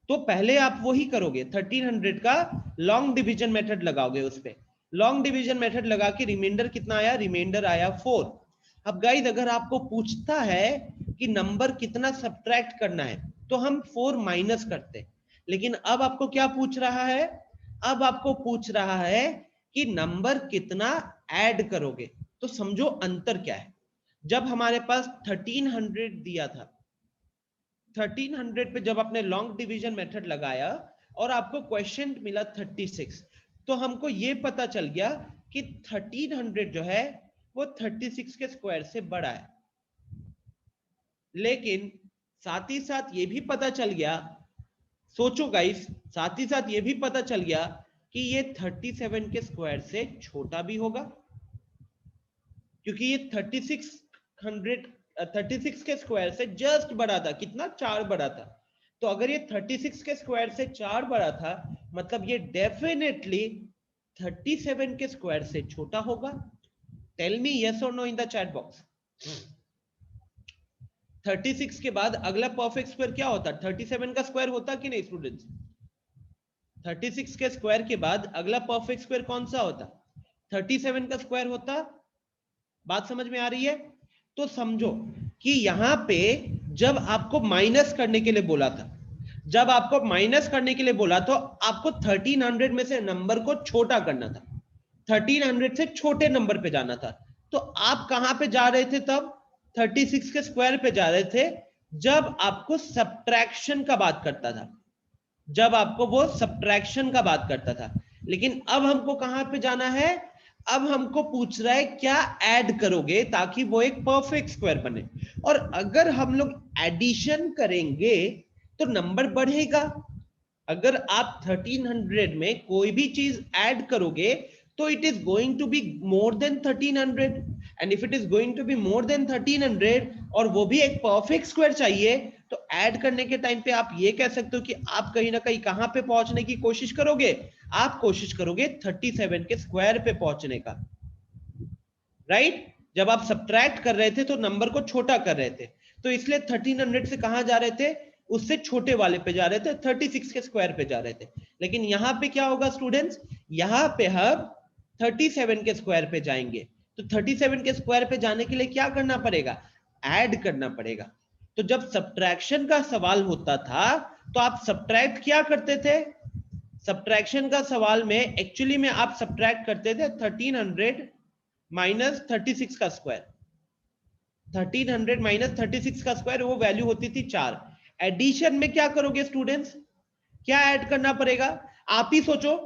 तो पहले आप वही करोगे, 1300 का लॉन्ग डिवीजन मेथड लगाओगे, उस पे लॉन्ग डिवीजन मेथड लगा के रिमाइंडर कितना आया? रिमाइंडर आया 4। अब गाइस अगर आपको पूछता है कि नंबर कितना सब्ट्रैक्ट करना है तो हम 4 माइनस करते, लेकिन अब आपको क्या पूछ रहा है? अब आपको पूछ रहा है कि नंबर कितना ऐड करोगे। तो समझो अंतर क्या है। जब हमारे पास 1300 दिया था, 1300 पे जब आपने लॉन्ग डिवीजन मेथड लगाया और आपको क्वेश्चन मिला 36, तो हमको ये पता चल गया कि 1300 जो है वो 36 के स्क्वायर से बड़ा है। लेकिन साथ ही साथ ये भी पता चल गया, सोचो गाइस, साथ ही साथ ये भी पता चल गया कि ये 37 के स्क्वायर से छोटा भी होगा, क्योंकि ये 36 के स्क्वायर से जस्ट बड़ा था। कितना? 4 बड़ा था। तो अगर ये 36 के स्क्वायर से 4 बड़ा था, मतलब ये डेफिनेटली 37 के स्क्वायर से छोटा होगा। टेल मी यस और no in the chat box. 36 के बाद अगला परफेक्ट स्क्वायर क्या होता? 37 का स्क्वायर होता कि नहीं स्टूडेंट्स? 36 के स्क्वायर के बाद अगला परफेक्ट स्क्वायर कौन सा होता? 37 का स्क्वायर होता। बात समझ में आ रही है? तो समझो कि यहां पे जब आपको माइनस करने के लिए बोला था, जब आपको माइनस करने के लिए बोला तो आपको 1300 में से नंबर को छोटा करना था, 1300 से छोटे नंबर पे जाना था। तो आप कहां पे जा रहे थे तब? 36 के स्क्वायर पे जा रहे थे जब आपको सब्ट्रैक्शन का बात करता था, जब आपको वो सब्ट्रैक्शन का बात करता था। लेकिन अब हमको कहां पे जाना है? अब हमको पूछ रहा है क्या ऐड करोगे ताकि वो एक परफेक्ट स्क्वायर बने। और अगर हम लोग एडिशन करेंगे तो नंबर बढ़ेगा। अगर आप 1300 में कोई भी चीज ऐड करोगे तो it is going to be more than 1300, and if it is going to be more than 1300 और वो भी एक परफेक्ट स्क्वायर चाहिए, तो ऐड करने के टाइम पे आप ये कह सकते हो कि आप कहीं ना कहीं कहां पे पहुंचने की कोशिश करोगे? आप कोशिश करोगे 37 के स्क्वायर पे पहुंचने का, राइट? जब आप सब्ट्रैक्ट कर रहे थे तो नंबर को छोटा कर रहे थे, तो इसलिए 1300 से कहां जा रहे थे? उससे छोटे वाले पे जा रहे थे, 36 के स्क्वायर पे जा रहे थे। लेकिन यहां पे क्या होगा स्टूडेंट्स? यहां पे हम 37 के स्क्वायर पे जाएंगे। तो 37 के स्क्वायर पे जाने के लिए क्या करना पड़ेगा? ऐड करना पड़ेगा। तो जब सब्ट्रैक्शन का सवाल होता था तो आप सब्ट्रैक्ट क्या करते थे? सब्ट्रैक्शन का सवाल में एक्चुअली में आप सब्ट्रैक्ट करते थे 1300 माइनस 36 का स्क्वायर। 1300 माइनस 36 का स्क्वायर, वो वैल्यू होती थी 4। एडिशन में क्या करोगे स्टूडेंट्स? क्या ऐड करना पड़ेगा? आप ही सोचो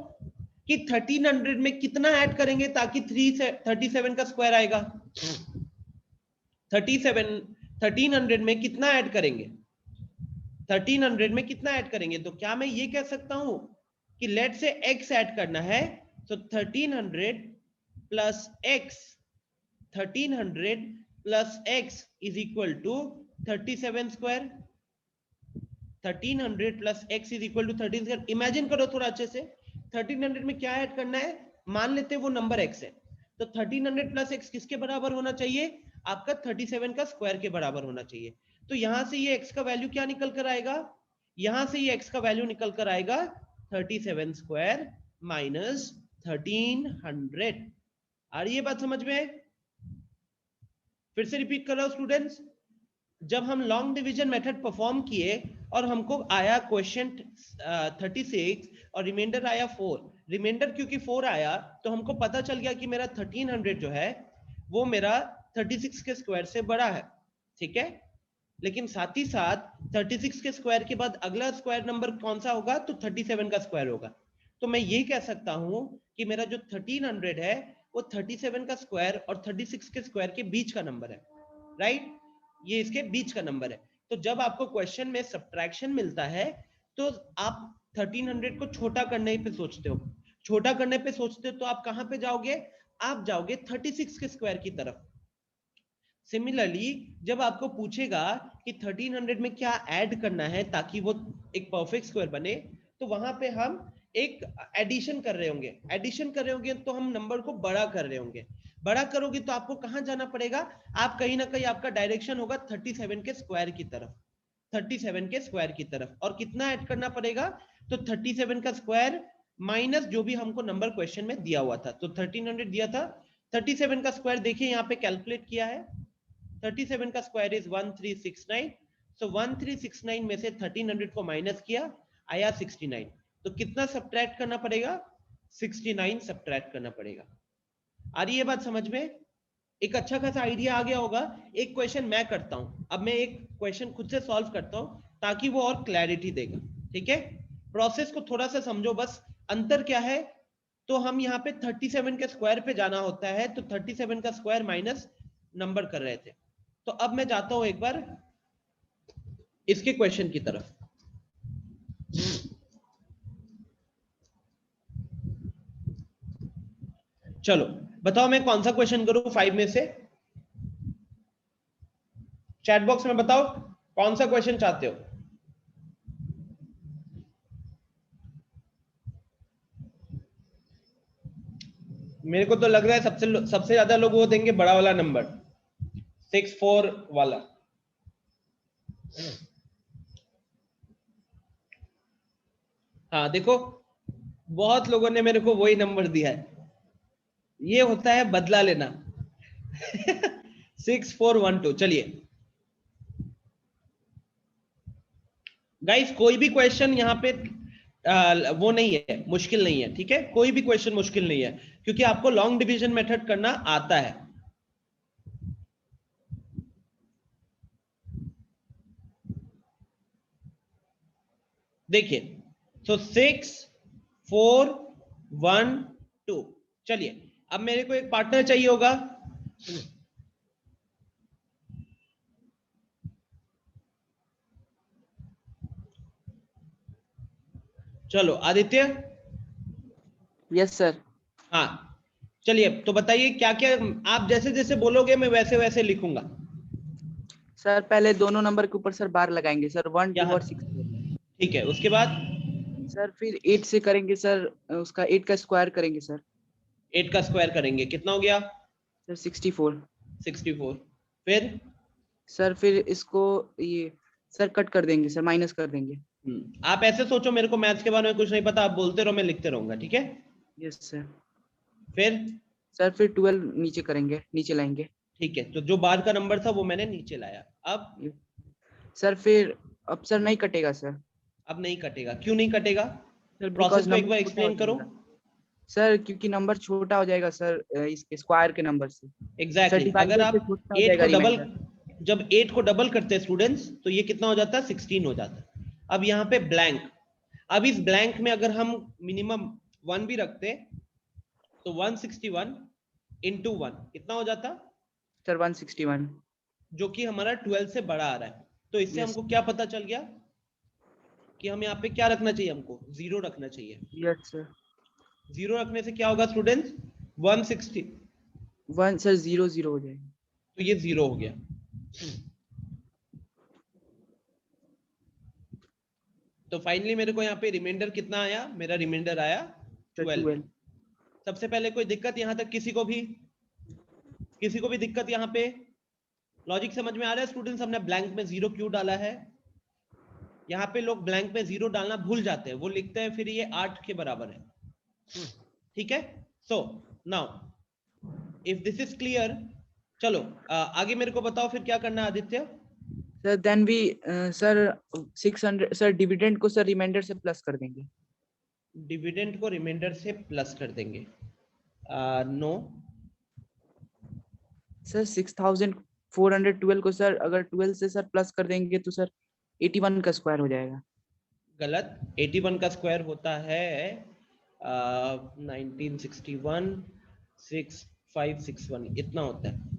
कि 1300 में कितना ऐड करेंगे ताकि 37 का स्क्वायर आएगा? 1300 में कितना ऐड करेंगे? 1300 में कितना ऐड करेंगे? तो क्या मैं ये कह सकता हूं कि लेट से x ऐड करना है, तो 1300 plus x, 1300 plus x is equal to 37 square. 1300 plus x is equal to 13 square. Imagine करो थोड़ा अच्छे से, 1300 में क्या ऐड करना है? मान लेते वो नंबर x है, तो 1300 प्लस x किसके बराबर होना चाहिए? आपका 37 का स्क्वायर के बराबर होना चाहिए। तो यहां से ये x का वैल्यू क्या निकल कर आएगा? यहां से ये x का वैल्यू निकल कर आएगा 37 स्क्वायर माइनस 1300। आ रही है बात समझ में? फिर से रिपीट कर रहा हूं स्टूडेंट्स, जब हम लॉन्ग डिवीजन मेथड परफॉर्म किए और हमको आया क्वेश्चन 36 और रिमाइंडर आया 4, रिमाइंडर क्योंकि 4 आया तो हमको पता चल गया कि मेरा 1300 जो है वो मेरा 36 के स्क्वायर से बड़ा है, ठीक है? लेकिन साथ ही साथ 36 के स्क्वायर के बाद अगला स्क्वायर नंबर कौन सा होगा? तो 37 का स्क्वायर होगा। तो मैं ये कह सकता हूं कि मेरा जो 1300 है वो 37 का स्क्वायर और 36 के स्क्वायर के बीच का नंबर है, राइट? ये इसके बीच का नंबर है। तो जब आपको क्वेश्चन में सब्ट्रैक्शन मिलता है तो आप 1300 को छोटा करने पे सोचते हो, छोटा करने पे सोचते हो तो आप कहां पे जाओगे? आप जाओगे 36 के स्क्वायर की तरफ। सिमिलरली जब आपको पूछेगा कि 1300 में क्या ऐड करना है ताकि वो एक परफेक्ट स्क्वायर बने, तो वहां पे हम एक एडिशन कर रहे होंगे तो हम नंबर को बड़ा कर रहे होंगे। बड़ा करोगे तो आपको कहां जाना पड़ेगा, आप कहीं ना कहीं आपका डायरेक्शन होगा 37 के स्क्वायर की तरफ, 37 के स्क्वायर की तरफ। और कितना ऐड करना पड़ेगा, तो 37 का स्क्वायर माइनस जो भी हमको नंबर क्वेश्चन में दिया हुआ था, तो 1300 दिया था, 37 का स्क्वायर देखिए यहाँ पे कैलकुलेट किया है, 37 का स्क्वायर इज 1369। सो 1369 में से 1300 को माइनस किया, आया 69। तो कितना सब्ट्रैक्ट करना पड़ेगा, 69 सब्ट्रैक्ट करना पड़ेगा। आ रही है बात समझ में? एक अच्छा खासा आइडिया आ गया होगा। एक क्वेश्चन मैं करता हूं, अब मैं एक क्वेश्चन खुद से सॉल्व करता हूं ताकि वो और क्लैरिटी देगा। ठीक है, प्रोसेस को थोड़ा सा समझो बस। अंतर क्या है, तो हम यहाँ पे 37 के स्क्वायर पे जाना होता है, तो 37 का स्क्वायर माइनस नंबर कर रहे थे। तो अब मैं जाता हूं एक बार इसके क्वेश्चन की तरफ। चलो बताओ मैं कौन सा क्वेश्चन करूं 5 में से, चैट बॉक्स में बताओ कौन सा क्वेश्चन चाहते हो। मेरे को तो लग रहा है सबसे ज्यादा लोग वो देंगे बड़ा वाला नंबर 64 वाला। हाँ देखो बहुत लोगों ने मेरे को वही नंबर दिया है, ये होता है बदला लेना। 6412। चलिए गाइस कोई भी क्वेश्चन यहाँ पे वो नहीं है, मुश्किल नहीं है। ठीक है, कोई भी क्वेश्चन मुश्किल नहीं है क्योंकि आपको लॉन्ग डिवीजन मेथड करना आता है। देखिए तो 6 4 1 2। चलिए अब मेरे को एक पार्टनर चाहिए होगा। चलो आदित्य। Yes sir. हाँ चलिए तो बताइए क्या क्या, आप जैसे जैसे बोलोगे मैं वैसे वैसे लिखूंगा। सर पहले दोनों नंबर के ऊपर सर बार लगाएंगे सर, 1 2 और 6। ठीक है, उसके बाद सर फिर 8 से करेंगे सर, उसका 8 का स्क्वायर करेंगे सर। 8 का स्क्वायर करेंगे, कितना हो गया सर 64। 64। फिर सर फिर इसको ये सर कट कर देंगे सर, माइनस कर देंगे। आप ऐसे सोचो, मेरे को मैथ्स के बारे में कुछ नहीं पता, आप बोलते रहो मैं लिखते रहूंगा। ठीक है यस सर। फिर सर फिर 12 नीचे करेंगे, नीचे लाएंगे। ठीक है, तो जो बार का नंबर था वो मैंने नीचे लाया। अब सर फिर अब सर नहीं कटेगा सर। अब नहीं कटेगा, क्यों नहीं कटेगा, सर प्रोसेस को एक बार एक्सप्लेन करो। सर क्योंकि नंबर छोटा हो जाएगा सर इसके स्क्वायर के नंबर से। एग्जैक्टली अगर आप 8 को डबल, जब 8 को डबल करते हैं स्टूडेंट्स तो ये कितना हो जाता है, 16 हो जाता है। अब यहाँ पे ब्लैंक, अब इस ब्लैंक में अगर हम मिनिमम 1 भी रखते तो 161 इंटू 1 कितना हो जाता सर 161, जो कि हमारा 12 से बड़ा आ रहा है। तो इससे हमको क्या पता चल गया कि हम यहाँ पे क्या रखना चाहिए, हमको 0 रखना चाहिए। Yes sir. 0 रखने से क्या होगा स्टूडेंट्स, 161 सर 0 0 हो जाएगा, तो ये 0 हो गया। तो फाइनली मेरे को यहाँ पे रिमाइंडर कितना आया, मेरा रिमाइंडर आया 12। सबसे पहले कोई दिक्कत यहाँ तक किसी को भी दिक्कत यहाँ पे, लॉजिक समझ में आ रहा है स्टूडेंट्स? हमने ब्लैंक में 0 क्यों डाला है, यहाँ पे लोग ब्लैंक में 0 डालना भूल जाते हैं, वो लिखते हैं फिर ये 8 के बराबर है। ठीक है, so now if this is clear, चलो आगे मेरे को बताओ फिर क्या करना है आदित्य। सर देन भी सर 600 सर डिविडेंड को सर रिमाइंडर से प्लस कर देंगे। डिविडेंड को रिमाइंडर से प्लस कर देंगे, नो सर 6412 को सर अगर 12 से सर प्लस कर देंगे तो सर 81 का स्क्वायर हो जाएगा। गलत, 81 का स्क्वायर होता है 1961 6561 इतना होता है।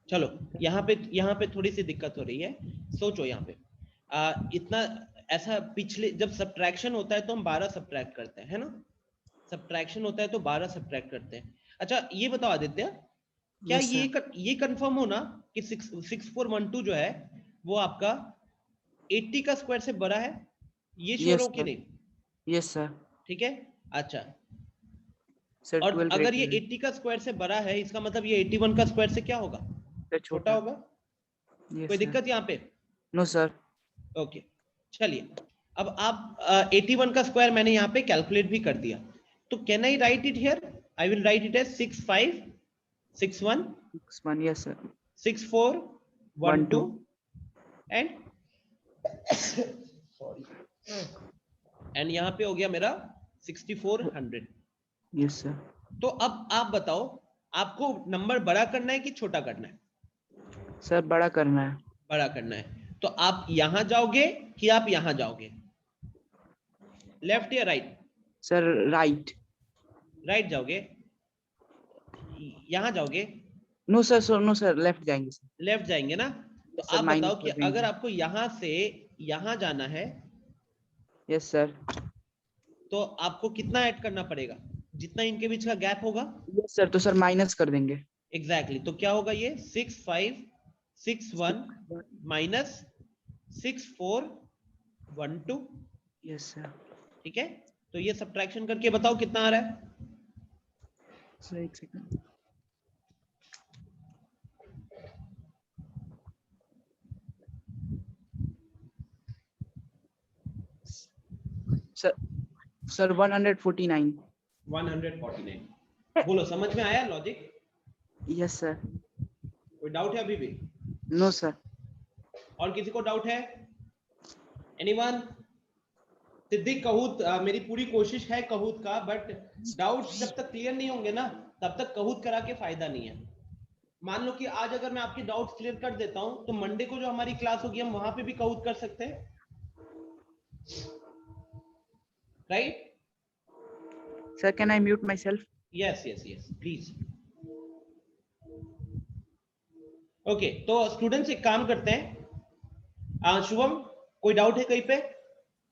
चलो यहाँ पे थोड़ी सी दिक्कत हो रही है, सोचो यहाँ पे इतना ऐसा, पिछले जब सब्ट्रैक्शन होता है तो हम 12 सब्ट्रैक्ट करते हैं, है ना? सब्ट्रैक्शन होता है तो 12 सब्ट्रैक्ट करते हैं। अच्छा ये बताओ आदित्य, क्या ये कंफर्म हो ना कि 6412 जो है वो आपका 80 का स्क्वायर से बड़ा है? ये श्योर Yes, हो कि sir. नहीं? Yes sir. ठीक है, अच्छा। सर और 12 अगर ये greater 80 का स्क्वायर से बड़ा है, इसका मतलब ये 81 का स्क्वायर से क्या होगा? than- छोटा छोटा। होगा। Yes, कोई sir. दिक्कत यहाँ पे? No sir. ओके, चलिए अब आप 81 का स्क्वायर मैंने यहाँ पे कैलकुलेट भी कर दिया, तो can I write it here? I will write it as 65 61 61 yes sir. 64 12 and sorry, and यहाँ पे हो गया मेरा 6400। Yes sir. तो अब आप बताओ, आपको नंबर बड़ा करना है कि छोटा करना है? सर बड़ा करना है। बड़ा करना है। तो आप यहां जाओगे कि आप यहां जाओगे? लेफ्ट या राइट? Sir right. राइट जाओगे? यहां जाओगे? No sir no sir left जाएंगे सर। लेफ्ट जाएंगे ना? तो सर, आप minus बताओ कर कि देंगे। अगर आपको यहां से यहां जाना है यस सर। तो आपको कितना ऐड करना पड़ेगा? जितना इनके बीच का गैप होगा। यस सर, तो सर माइनस कर देंगे। एग्जैक्टली तो क्या होगा? ये 6561 माइनस 6412। Yes sir. ठीक है, तो ये सब्ट्रैक्शन करके बताओ कितना आ रहा है? सर एक सेकंड। सर 149। 149। बोलो, समझ में आया लॉजिक? Yes sir. कोई डाउट है अभी भी? No sir. और किसी को डाउट है? एनीवन? सिद्दीक, कहूत मेरी पूरी कोशिश है कहूत का, बट डाउट जब तक क्लियर नहीं होंगे ना तब तक कहूत करा के फायदा नहीं है। मान लो कि आज अगर मैं आपके डाउट्स क्लियर कर देता हूं तो मंडे को जो हमारी क्लास होगी हम वहां पे भी कहूत कर सकते हैं, right? Sir can I mute my self? Yes yes yes please. Okay, तो स्टूडेंट्स एक काम करते हैं। शुभम, कोई डाउट है कहीं पे?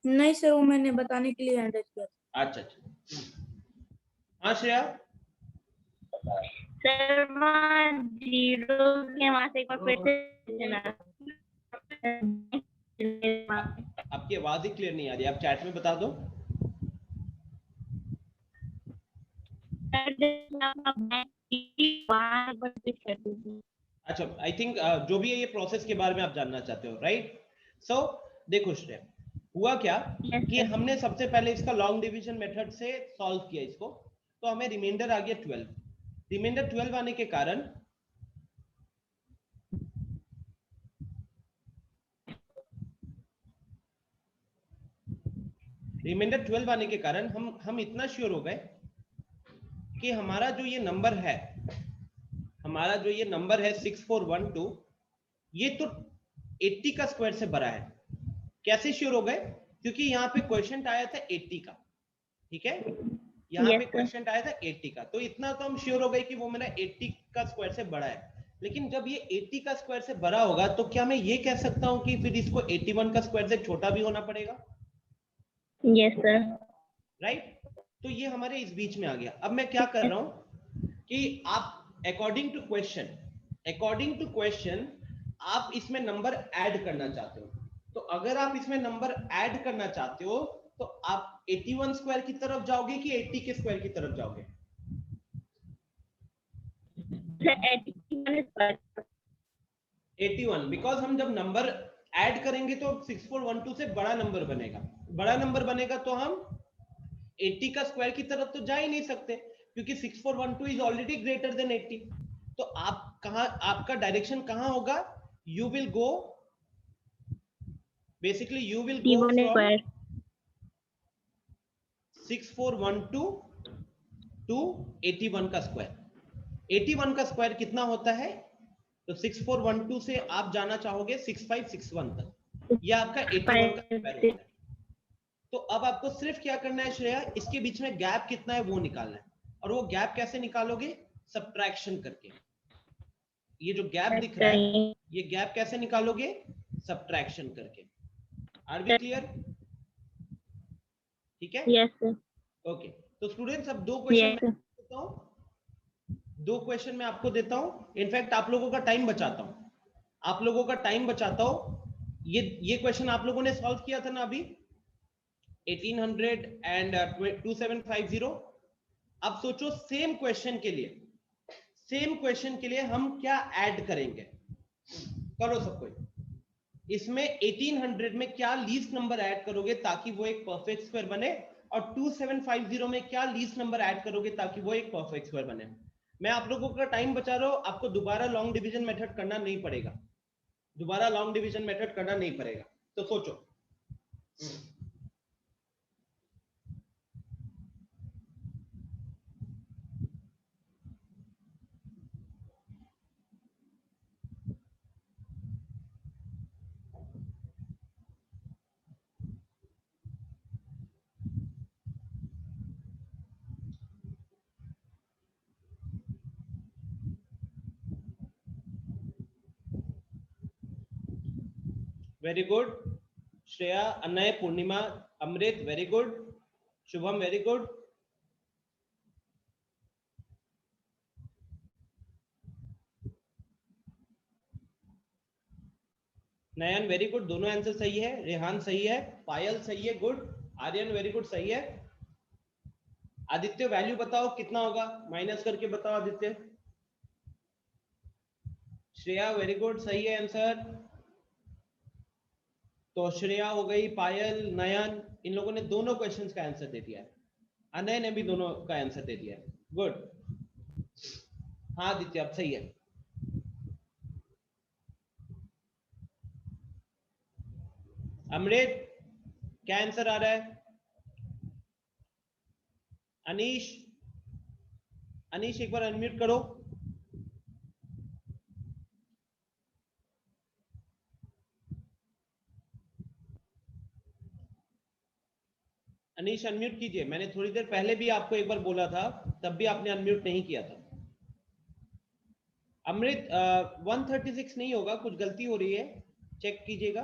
नहीं सर, वो मैंने बताने के लिए हैंड रेज किया था। अच्छा अच्छा, हाँ श्रेया? सर वहाँ जीरो के वहाँ से एक बार फिर से देना। आपकी आवाज ही क्लियर नहीं आ रही, आप चैट में बता दो। अच्छा, आई थिंक जो भी है ये प्रोसेस के बारे में आप जानना चाहते हो, राइट? सो देखो श्रेया, हुआ क्या कि हमने सबसे पहले इसका लॉन्ग डिवीजन मेथड से सॉल्व किया इसको, तो हमें रिमाइंडर आ गया 12। रिमाइंडर 12 आने के कारण हम इतना श्योर हो गए कि हमारा जो ये नंबर है 6412, ये तो 80 का स्क्वायर से बड़ा है। कैसे श्योर हो गए? क्योंकि यहाँ पे क्वेश्चन आया था 80 का, ठीक है? यहाँ पे क्वेश्चन आया था 80 का, तो इतना तो हम श्योर हो गए कि वो मेरा 80 का स्क्वायर से बड़ा है। लेकिन जब ये 80 का स्क्वायर से बड़ा होगा तो क्या मैं ये कह सकता हूँ कि फिर इसको 81 का स्क्वायर से छोटा भी होना पड़ेगा? Yes sir. राइट? तो ये हमारे इस बीच में आ गया। अब मैं क्या कर रहा हूं कि आप अकॉर्डिंग टू क्वेश्चन आप इसमें नंबर ऐड करना चाहते हो, तो अगर आप इसमें नंबर ऐड करना चाहते हो तो आप 81 स्क्वायर की तरफ जाओगे कि 80 के स्क्वायर की तरफ जाओगे? 81, बिकॉज हम जब नंबर ऐड करेंगे तो 6412 से बड़ा नंबर बनेगा, तो हम 80 का स्क्वायर की तरफ तो जा ही नहीं सकते क्योंकि 6412 इज ऑलरेडी ग्रेटर देन 80। तो आपका डायरेक्शन कहां होगा? You will go from 6412 to 81 का स्क्वायर। 81 का स्क्वायर कितना होता है? तो 6412 से आप जाना चाहोगे 6561 तक, यह आपका 81 का स्क्वायर होता है। तो अब आपको सिर्फ क्या करना है श्रेया, इसके बीच में गैप कितना है वो निकालना है। और वो गैप कैसे निकालोगे? सब्ट्रैक्शन करके। ये जो गैप दिख रहा है, ये गैप कैसे निकालोगे? सब्ट्रैक्शन करके। Are we clear? ठीक है? Yes sir. ओके, तो स्टूडेंट्स अब दो क्वेश्चन मैं आपको देता हूं। इनफैक्ट आप लोगों का टाइम बचाता हूं। ये क्वेश्चन आप लोगों ने सॉल्व किया था ना अभी? 1800 एंड 2750। अब सोचो सेम क्वेश्चन के लिए हम क्या ऐड करेंगे, करो सब कोई। इसमें 1800 में क्या लीस्ट नंबर ऐड करोगे ताकि वो एक परफेक्ट स्क्वायर बने, और 2750 में क्या लीस्ट नंबर ऐड करोगे ताकि वो एक परफेक्ट स्क्वायर बने। मैं आप लोगों का टाइम बचा रहा हूं, आपको दोबारा लॉन्ग डिवीजन मेथड करना नहीं पड़ेगा, तो सोचो। Very good Shreya, Anay, Purnima, Amrit, very good. Shubham, very good. Nayan, very good, दोनों आंसर सही है। रेहान सही है, पायल सही है, गुड। आर्यन, वेरी गुड, सही है। आदित्य वैल्यू बताओ कितना होगा, माइनस करके बताओ आदित्य। श्रेया, वेरी गुड, सही है आंसर। तो श्रेया हो गई, पायल, नयन, इन लोगों ने दोनों क्वेश्चंस का आंसर दे दिया है। अनय ने भी दोनों का आंसर दे दिया है, गुड। हाँ आदित्य, अब सही है। अमृत, क्या आंसर आ रहा है? अनीश, अनीश एक बार अनम्यूट करो। अनीश अनम्यूट कीजिए, मैंने थोड़ी देर पहले भी आपको एक बार बोला था, तब भी आपने अनम्यूट नहीं किया था। अमृत 136 नहीं होगा, कुछ गलती हो रही है, चेक कीजिएगा।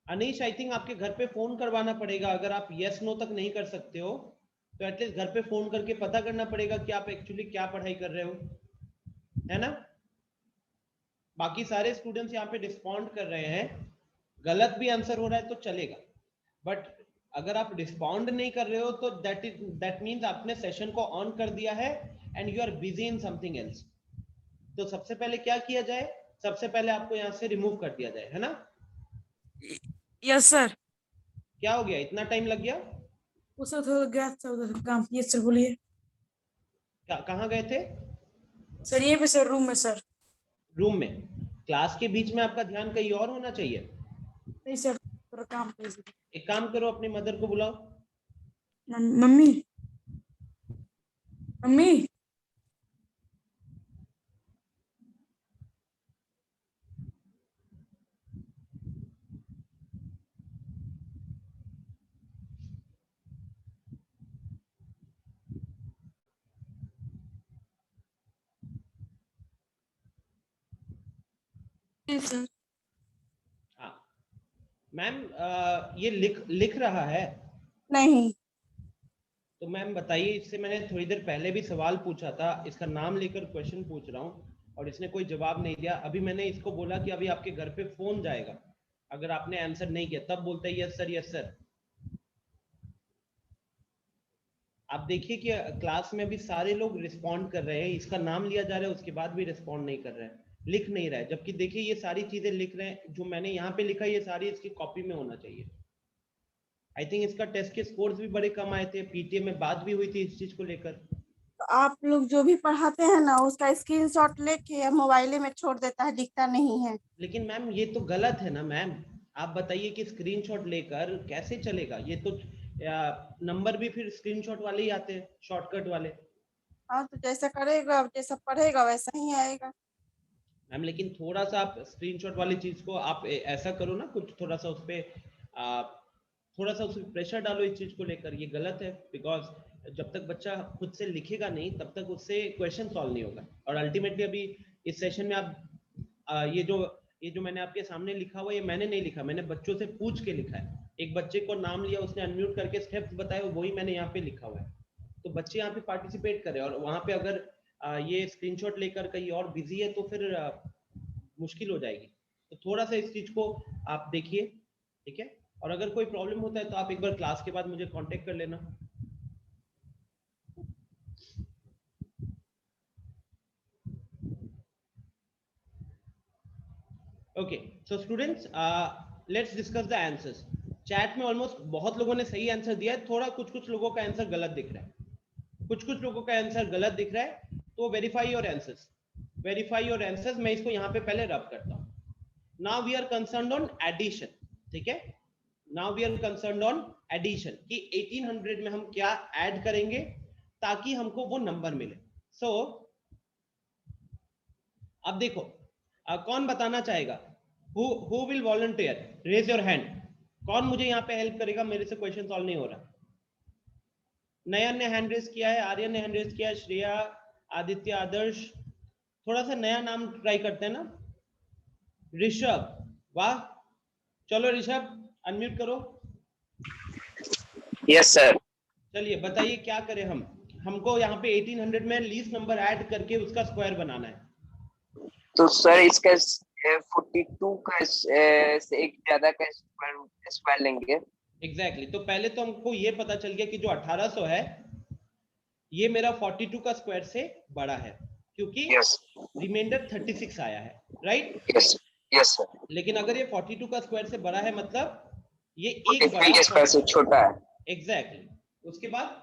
अनीश आई थिंक आपके घर पे फोन करवाना पड़ेगा, अगर आप यस नो तक नहीं कर सकते हो तो एटलीस्ट घर पे फोन करके पता करना पड़ेगा कि आप एक्चुअली क्या पढ़ाई कर रहे हो, है ना। बाकी सारे स्टूडेंट्स यहाँ पे रिस्पॉन्ड कर रहे हैं, गलत भी आंसर हो रहा है तो चलेगा, बट अगर आप रिस्पॉन्ड नहीं कर रहे हो तो दैट मीन्स आपने सेशन को ऑन कर दिया है and you are busy in something else. तो सबसे पहले क्या किया जाए, सबसे पहले आपको यहाँ से रिमूव कर दिया जाए, है ना। Yes sir. क्या हो गया, इतना टाइम लग गया? वो सर थोड़ा गया था उधर काम। यस सर, बोलिए। कहाँ गए थे सर? ये पे सर, रूम में सर। रूम में? क्लास के बीच में आपका ध्यान कहीं और होना चाहिए। नहीं सर, थोड़ा काम कर। एक काम करो, अपनी मदर को बुलाओ। Mummy, mummy. सर हाँ मैम, ये लिख रहा है? नहीं। तो मैम बताइए, इससे मैंने थोड़ी देर पहले भी सवाल पूछा था, इसका नाम लेकर क्वेश्चन पूछ रहा हूँ और इसने कोई जवाब नहीं दिया। अभी मैंने इसको बोला कि अभी आपके घर पे फोन जाएगा, अगर आपने आंसर नहीं किया तब बोलते हैं यस सर, यस सर। आप देखिए कि क्लास में भी सारे लोग रिस्पॉन्ड कर रहे हैं, इसका नाम लिया जा रहा है उसके बाद भी रिस्पॉन्ड नहीं कर रहे हैं, लिख नहीं रहा है, जबकि देखिए ये सारी चीजें लिख रहे हैं, जो मैंने यहाँ पे लिखा है ये सारी इसकी कॉपी में होना चाहिए। आई थिंक इसका टेस्ट के स्कोर्स भी बड़े कम आए थे, पीटीए में बात भी हुई थी इस चीज को लेकर। तो आप लोग जो भी पढ़ाते हैं ना, उसका स्क्रीनशॉट लेके मोबाइल में छोड़ देता है, दिखता नहीं है। लेकिन मैम ये तो गलत है ना मैम, आप बताइए कि स्क्रीनशॉट लेकर कैसे चलेगा, ये तो नंबर भी फिर स्क्रीनशॉट वाले ही आते हैं, शॉर्टकट वाले। हाँ, तो जैसा करेगा, जैसा पढ़ेगा वैसा ही आएगा मैम। लेकिन थोड़ा सा आप स्क्रीनशॉट वाली चीज को आप ऐसा करो ना, कुछ थोड़ा सा उस पर थोड़ा सा उसमें प्रेशर डालो इस चीज को लेकर, ये गलत है। बिकॉज जब तक बच्चा खुद से लिखेगा नहीं तब तक उससे क्वेश्चन सॉल्व नहीं होगा, और अल्टीमेटली अभी इस सेशन में आप ये जो मैंने आपके सामने लिखा हुआ, ये मैंने नहीं लिखा, मैंने बच्चों से पूछ के लिखा है। एक बच्चे को नाम लिया, उसने अनम्यूट करके स्टेप्स बताए, वही मैंने यहाँ पे लिखा हुआ है। तो बच्चे यहाँ पे पार्टिसिपेट करें, और वहाँ पे अगर ये स्क्रीनशॉट लेकर कहीं और बिजी है तो फिर मुश्किल हो जाएगी। तो थोड़ा सा इस चीज को आप देखिए, ठीक है। और अगर कोई प्रॉब्लम होता है तो आप एक बार क्लास के बाद मुझे कांटेक्ट कर लेना। Okay, so students let's discuss the answers. Chat में ऑलमोस्ट बहुत लोगों ने सही आंसर दिया है, थोड़ा कुछ लोगों का आंसर गलत दिख रहा है, कुछ लोगों का आंसर गलत दिख रहा है, तो verify your answers, verify your answers. मैं इसको यहाँ पे पहले रब करता हूँ। Now we are concerned on addition, ठीक है, now we are concerned on addition कि 1800 में हम क्या ऐड करेंगे ताकि हमको वो नंबर मिले। सो अब देखो कौन बताना चाहेगा, who will volunteer, raise your hand. कौन मुझे यहाँ पे हेल्प करेगा, मेरे से क्वेश्चन सॉल्व नहीं हो रहा। नयन ने हैंड रेज किया है, आर्यन ने हैंड रेज किया है, श्रेया, आदित्य, आदर्श, थोड़ा सा नया नाम ट्राई करते हैं ना, ऋषभ, वाह, चलो ऋषभ अनम्यूट करो। Yes sir. चलिए बताइए क्या करें हम, हमको यहाँ पे 1800 में लीस्ट नंबर ऐड करके उसका स्क्वायर बनाना है। तो सर इसका 42 का से एक ज्यादा का स्क्वायर लेंगे। एग्जैक्टली तो पहले तो हमको ये पता चल गया कि जो 1800 है ये मेरा 42 का स्क्वायर से बड़ा है क्योंकि रिमाइंडर 36 आया है, राइट? Yes yes sir. लेकिन अगर ये 42 का स्क्वायर से बड़ा है मतलब ये एक बड़ा स्क्वायर से छोटा है। एग्जैक्टली उसके बाद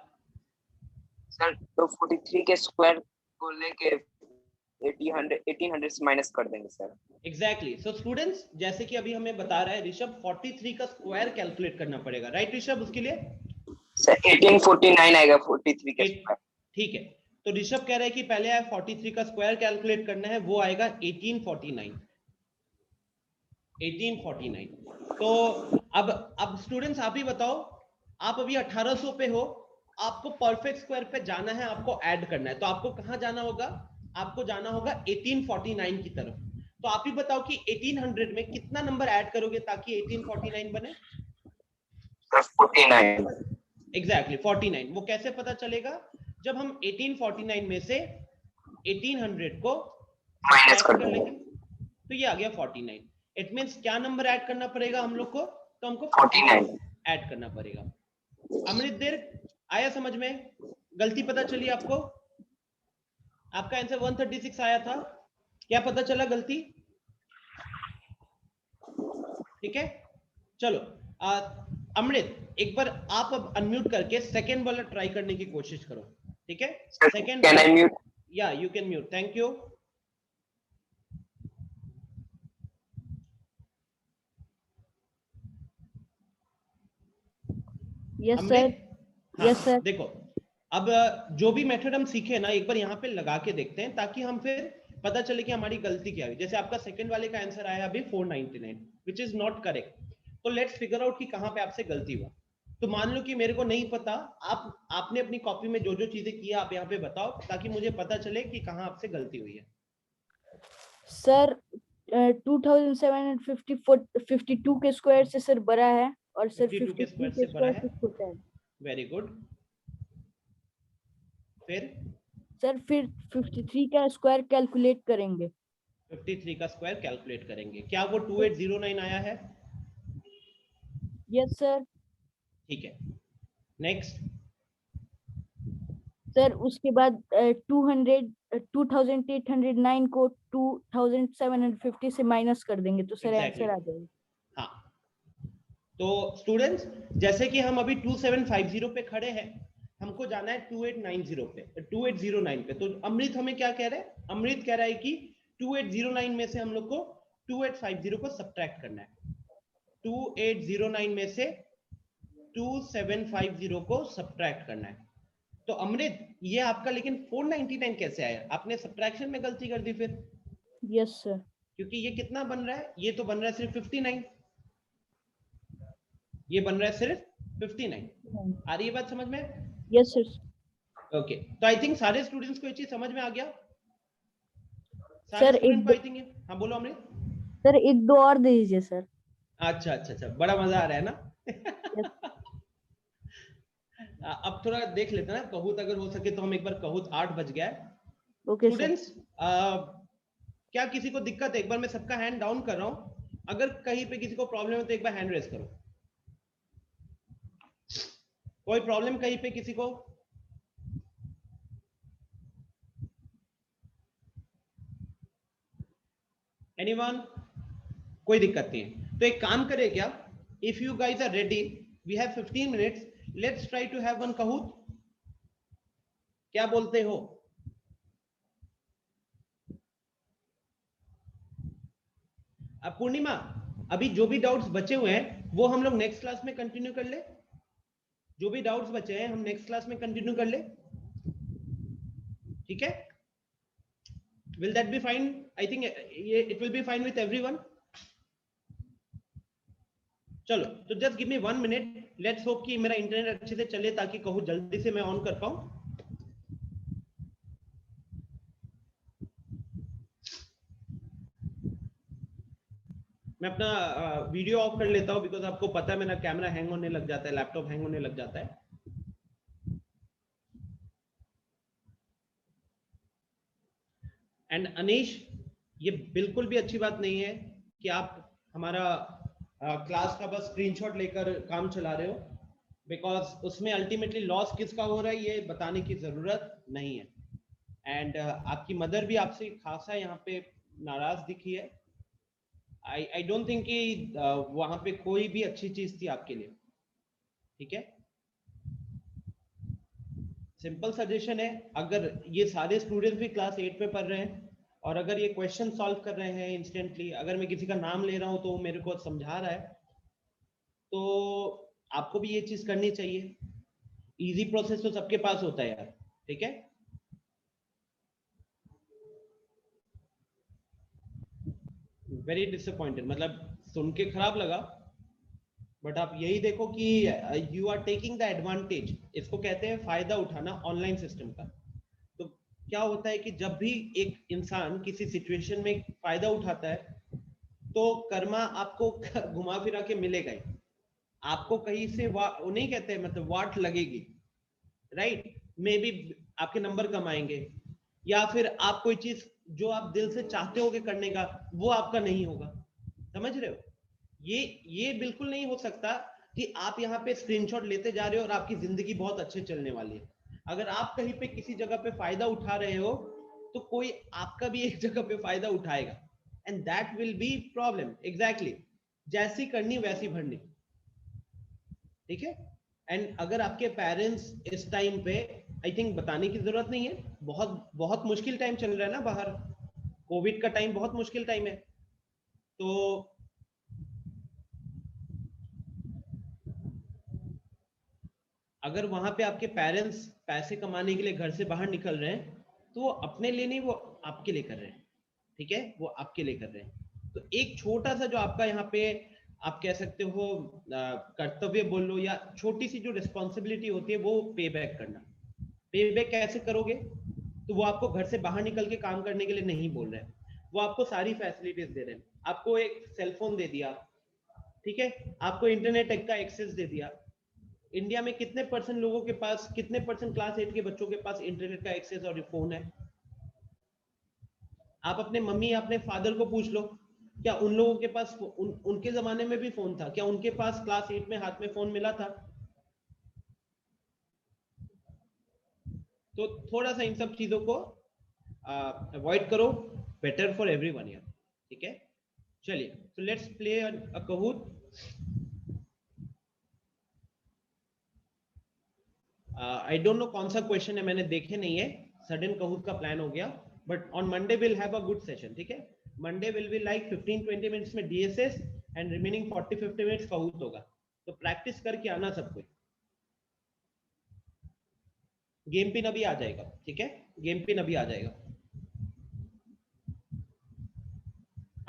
सर तो 43 के स्क्वायर को लेके 1800 से माइनस कर देंगे सर। एग्जैक्टली सो स्टूडेंट्स जैसे कि अभी हमें बता रहा है ऋषभ 43 का स्क्वायर कैलकुलेट करना पड़ेगा, राइट ऋषभ? उसके लिए सर 1849 आएगा 43 का स्क्वायर। ठीक है, तो ऋषभ कह रहा है कि पहले है 43 का स्क्वायर कैलकुलेट करना है, वो आएगा 1849। तो अब स्टूडेंट्स आप ही बताओ, आप अभी 1800 पे हो, आपको परफेक्ट स्क्वायर पे जाना है, आपको ऐड करना है, तो आपको कहां जाना होगा? आपको जाना होगा 1849 की तरफ। तो आप ही बताओ कि 1800 में कितना नंबर ऐड करोगे ताकि 1849 बने? 49। एग्जैक्टली 49। वो कैसे पता चलेगा? जब हम 1849 में से 1800 को माइनस कर लेंगे तो ये आ गया 49। इट मींस क्या नंबर ऐड करना पड़ेगा हम लोग को? तो हमको 49 ऐड करना पड़ेगा। अमृत देर आया समझ में? गलती पता चली आपको? आपका आंसर 136 आया था, क्या पता चला गलती? ठीक है, चलो अमृत एक बार आप अब अनम्यूट करके सेकेंड वाला ट्राई करने की कोशिश करो, ठीक है? Second, can I mute? या you can mute, thank you. Yes sir, yes sir. देखो अब जो भी मेथड हम सीखे ना एक बार यहाँ पे लगा के देखते हैं ताकि हम फिर पता चले कि हमारी गलती क्या है। जैसे आपका सेकंड वाले का आंसर आया अभी 499 विच इज नॉट करेक्ट, तो लेट्स फिगर आउट कि कहाँ पे आपसे गलती हुआ। तो मान लो कि मेरे को नहीं पता, आपने अपनी कॉपी में जो जो चीजें की आप यहाँ पे बताओ ताकि मुझे पता चले कि कहाँ आपसे गलती हुई है। सर 2752 के स्क्वायर से सर बड़ा है और सर 52 के स्क्वायर से बड़ा है। Very good. फिर सर फिर 53 का स्क्वायर कैलकुलेट करेंगे। 53 का स्क्वायर कैलकुलेट करेंगे, क्या वो 2809 आया है? Yes sir. ठीक है, नेक्स्ट। सर उसके बाद 2809 को 2750 से माइनस कर देंगे तो सर आंसर आ जाएगा। हाँ, तो स्टूडेंट्स जैसे कि हम अभी 2750 पे खड़े हैं, हमको जाना है 2890 पे, 2809 पे। तो अमृत हमें क्या कह रहा है? अमृत कह रहा है कि 2809 में से हम लोग को 2850 को सब्ट्रैक्ट करना है। 2809 में से 2750 को सब्ट्रैक्ट करना है। तो अमृत ये आपका लेकिन 499 कैसे आया? आपने सब्ट्रैक्शन में गलती कर दी फिर। Yes sir. क्योंकि ये कितना बन रहा है? ये तो बन रहा है सिर्फ 59, ये बन रहा है सिर्फ 59। आ रही है बात समझ में? Yes sir. ओके, तो आई थिंक सारे स्टूडेंट्स को ये चीज समझ में आ गया। सर एक आई थिंक। हाँ बोलो अमृत। सर एक दो और दे दीजिए सर। अच्छा अच्छा अच्छा, बड़ा मजा आ रहा है ना? अब थोड़ा देख लेते हैं ना कहूत, अगर हो सके तो हम एक बार कहूत 8 बज गया है। ओके स्टूडेंट्स क्या किसी को दिक्कत है? एक बार मैं सबका हैंड डाउन कर रहा हूँ, अगर कहीं पे किसी को प्रॉब्लम है तो एक बार हैंड रेस करो। कोई प्रॉब्लम कहीं पे किसी को? एनीवन? कोई दिक्कत नहीं है। तो एक काम करें क्या, if you guys are ready, we have 15 minutes, let's try to have one Kahoot. क्या बोलते हो? अब पूर्णिमा, अभी जो भी डाउट्स बचे हुए हैं वो हम लोग नेक्स्ट क्लास में कंटिन्यू कर ले। जो भी डाउट्स बचे हैं हम नेक्स्ट क्लास में कंटिन्यू कर ले, ठीक है? Will that be fine? I think it will be fine with everyone. चलो, तो just give me 1 minute. Let's hope कि मेरा इंटरनेट अच्छे से चले ताकि कहूँ जल्दी से मैं ऑन कर पाऊँ। मैं अपना वीडियो ऑफ कर लेता हूँ बिकॉज आपको पता है मेरा कैमरा हैंग होने लग जाता है, लैपटॉप हैंग होने लग जाता है। एंड अनीश, ये बिल्कुल भी अच्छी बात नहीं है कि आप हमारा क्लास का बस स्क्रीनशॉट लेकर काम चला रहे हो, बिकॉज उसमें अल्टीमेटली लॉस किसका हो रहा है ये बताने की जरूरत नहीं है। एंड आपकी मदर भी आपसे खासा यहाँ पे नाराज दिखी है। आई डोंट थिंक कि वहां पे कोई भी अच्छी चीज थी आपके लिए, ठीक है? सिंपल सजेशन है, अगर ये सारे स्टूडेंट्स भी क्लास 8 में पढ़ रहे हैं और अगर ये क्वेश्चन सॉल्व कर रहे हैं इंस्टेंटली, अगर मैं किसी का नाम ले रहा हूं तो मेरे को समझा रहा है, तो आपको भी ये चीज करनी चाहिए। इजी प्रोसेस तो सबके पास होता है यार, ठीक है? वेरी डिसअपॉइंटेड, मतलब सुन के खराब लगा, बट आप यही देखो कि you are taking the advantage, इसको कहते हैं फायदा उठाना ऑनलाइन सिस्टम का। तो क्या होता है कि जब भी एक इंसान किसी सिचुएशन में फायदा उठाता है तो कर्मा आपको घुमा फिरा के मिलेगा ही, आपको कहीं से वो नहीं कहते मतलब वाट लगेगी, राइट? मे बी आपके नंबर कम आएंगे, या फिर आप कोई चीज जो आप दिल से चाहते हो करने का वो आपका नहीं होगा। समझ रहे हो? ये बिल्कुल नहीं हो सकता कि आप यहाँ पे स्क्रीनशॉट लेते जा रहे हो और आपकी जिंदगी बहुत अच्छे चलने वाली है। अगर आप कहीं पे किसी जगह पे फायदा उठा रहे हो तो कोई आपका भी एक जगह पे फायदा उठाएगा, and that will be problem. Exactly, जैसी करनी वैसी भरनी, ठीक है? एंड अगर आपके पेरेंट्स इस टाइम पे, आई थिंक बताने की जरूरत नहीं है, बहुत बहुत मुश्किल टाइम चल रहा है ना बाहर, कोविड का टाइम बहुत मुश्किल टाइम है, तो अगर वहां पे आपके पेरेंट्स पैसे कमाने के लिए घर से बाहर निकल रहे हैं तो वो अपने लिए नहीं, वो आपके लिए कर रहे हैं, ठीक है? वो आपके लिए कर रहे हैं। तो एक छोटा सा जो आपका यहाँ पे आप कह सकते हो कर्तव्य बोल लो, या छोटी सी जो रिस्पॉन्सिबिलिटी होती है वो पे बैक करना। पे बैक कैसे करोगे? तो वो आपको घर से बाहर निकल के काम करने के लिए नहीं बोल रहे हैं, वो आपको सारी फैसिलिटीज दे रहे हैं। आपको एक सेलफोन दे दिया, ठीक है? आपको इंटरनेट का एक्सेस दे दिया। इंडिया में कितने परसेंट लोगों के पास, कितने परसेंट क्लास 8 के बच्चों के पास इंटरनेट का एक्सेस और फोन है? आप अपने मम्मी या अपने फादर को पूछ लो, क्या उन लोगों के पास उनके जमाने में भी फोन था? क्या उनके पास क्लास 8 में हाथ में फोन मिला था? तो थोड़ा सा इन सब चीजों को अवॉइड करो, बेटर फॉर एवरीवन यार, ठीक है? चलिए, so let's play a Kahoot. I don't know कौन सा क्वेश्चन है, मैंने देखे नहीं है, सडन Kahoot का प्लान हो गया, but on Monday will have a good session, ठीक है? Monday will be like 15-20 minutes में DSS and remaining 40-50 minutes Kahoot होगा, तो प्रैक्टिस करके आना सब कोई। गेम पिन अभी आ जाएगा, ठीक है? गेम पिन अभी आ जाएगा,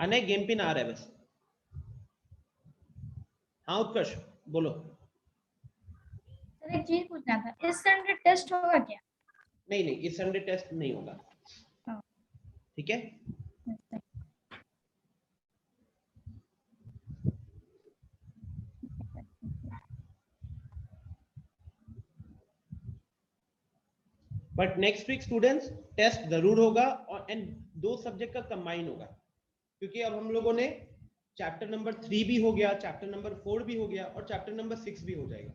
आना है, गेम पिन आ रहा है बस। हाँ उत्कर्ष बोलो। सर एक चीज पूछना था, इस संडे टेस्ट होगा क्या? नहीं नहीं, इस संडे टेस्ट नहीं होगा, ठीक है? But next week students test जरूर होगा, और एंड 2 सब्जेक्ट का कंबाइन होगा, क्योंकि अब हम लोगों ने चैप्टर नंबर 3 भी हो गया, चैप्टर नंबर 4 भी हो गया और चैप्टर नंबर 6 भी हो जाएगा।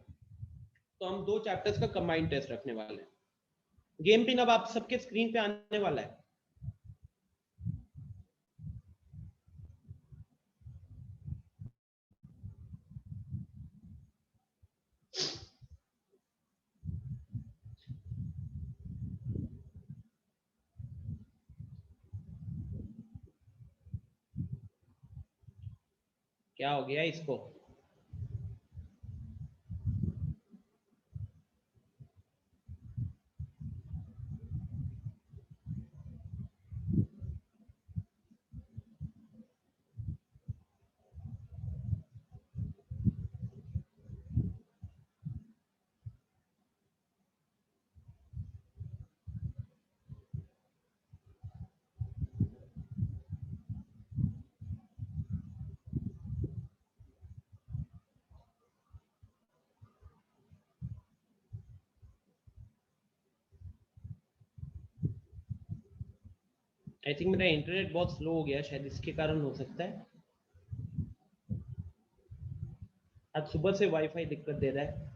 तो हम 2 चैप्टर्स का कंबाइंड टेस्ट रखने वाले हैं। गेम पिन अब आप सबके स्क्रीन पे आने वाला है। क्या हो गया इसको? आई थिंक मेरा इंटरनेट बहुत स्लो हो गया, शायद इसके कारण हो सकता है। आज सुबह से वाईफाई दिक्कत दे रहा है।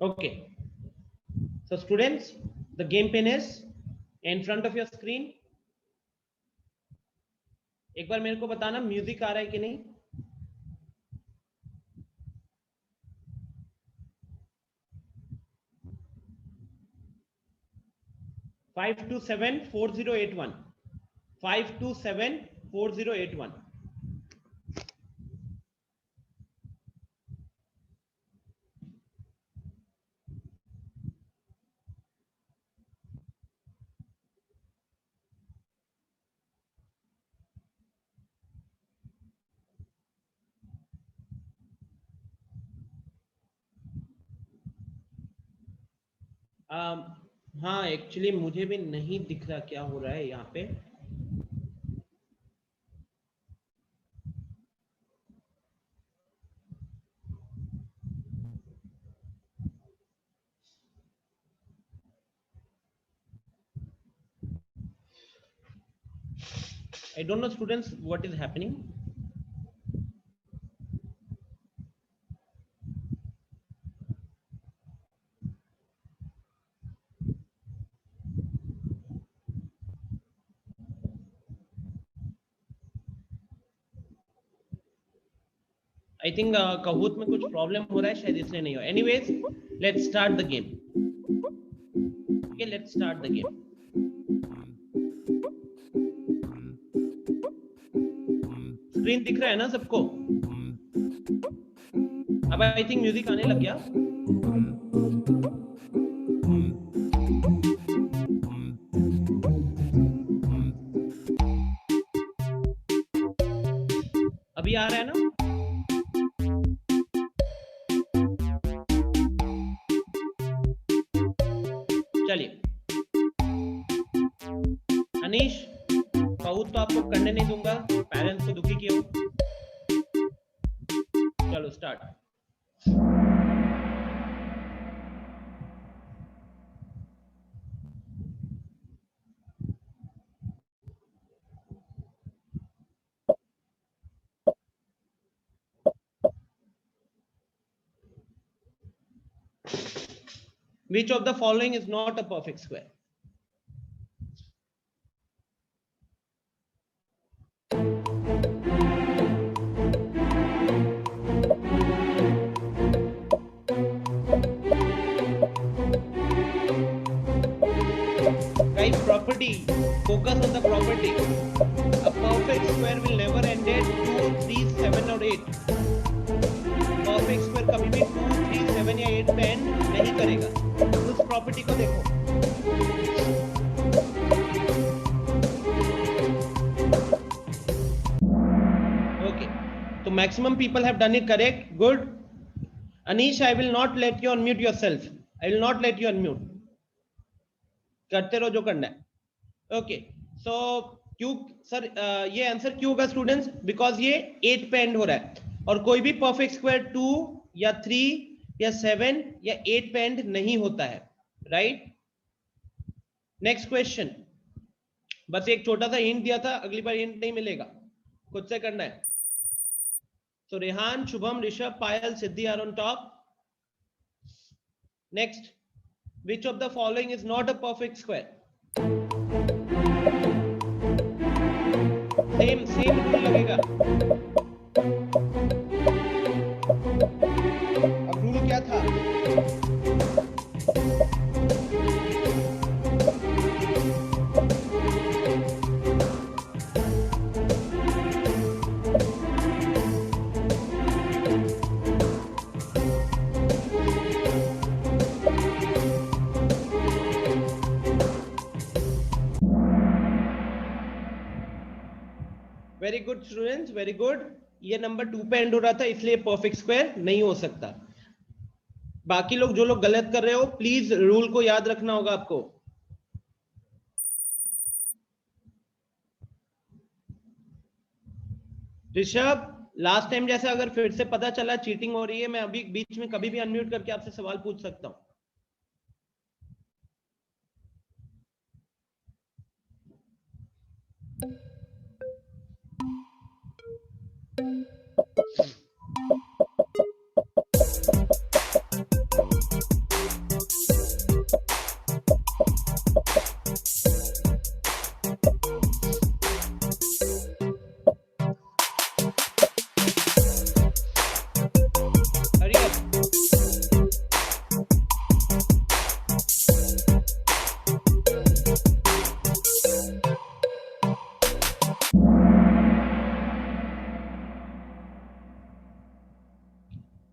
Okay, so students, the game pin is in front of your screen. एक बार मेरे को बताना म्यूजिक आ रहा है कि नहीं। फाइव 5274081 5274081। हाँ, एक्चुअली मुझे भी नहीं दिख रहा क्या हो रहा है यहाँ पे। I don't know students what is happening. I think Kahoot में कुछ प्रॉब्लम हो रहा है, शायद इसलिए नहीं हो। Anyways, let's start the game. Okay, let's start the game. Screen दिख रहा है ना सबको? अब आई थिंक म्यूजिक आने लग गया। अभी आ रहा है ना? चलिए, अनीश, बहुत तो आपको करने नहीं दूंगा, पेरेंट्स को दुखी किया। चलो start. Which of the following is not a perfect square? Guys, property. Focus on the property. A perfect square will never end at 2, 3, 7 or 8. Perfect square कभी भी 2, 3, 7 या 8 पे end नहीं करेगा। उस प्रॉपर्टी को देखो। ओके, तो maximum people have done it correct, good. Anish, I will not let you unmute yourself, I will not let you unmute, करते रहो जो करना है। ओके, सो क्यों सर ये आंसर क्यों होगा स्टूडेंट्स? बिकॉज ये 8 पे एंड हो रहा है और कोई भी परफेक्ट स्क्वायर 2 या 3 या 7 या 8 पे एंड नहीं होता है, राइट? नेक्स्ट क्वेश्चन, बस एक छोटा सा हिंट दिया था, अगली बार हिंट नहीं मिलेगा, खुद से करना है। So Rehan, Shubham, Rishabh, Payal, Siddhi are on top. Next, which of the following is not a perfect square? Same rule लगेगा। अब रूल क्या था? Very good students, very good. ये नंबर 2 पे एंड हो रहा था इसलिए परफेक्ट स्क्वायर नहीं हो सकता। बाकी लोग जो लोग गलत कर रहे हो प्लीज रूल को याद रखना होगा आपको। ऋषभ, लास्ट टाइम जैसा अगर फिर से पता चला चीटिंग हो रही है, मैं अभी बीच में कभी भी अनम्यूट करके आपसे सवाल पूछ सकता हूं।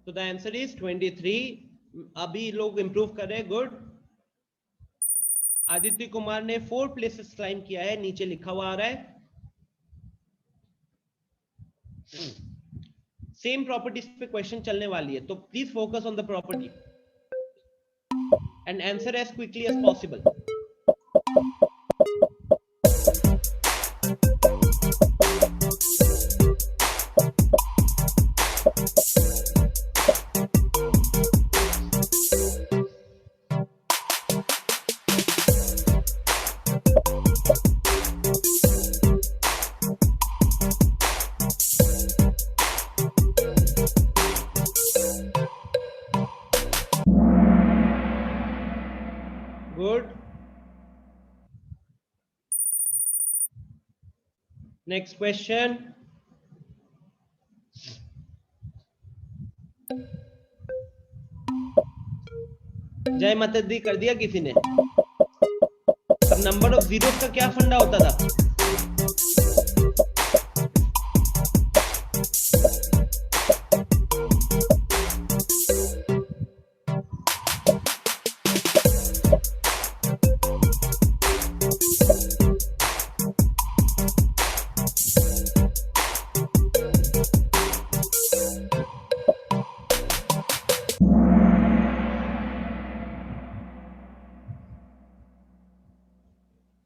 So the answer is 23। अभी लोग इंप्रूव कर रहे हैं, गुड। आदित्य कुमार ने 4 प्लेसेस क्लाइम किया है, नीचे लिखा हुआ आ रहा है। सेम प्रॉपर्टीज पे क्वेश्चन चलने वाली है, तो please focus on the property and answer as quickly as possible. Good. Next question. जय माता दी कर दिया किसी ने? अब नंबर ऑफ जीरोस का क्या फंडा होता था?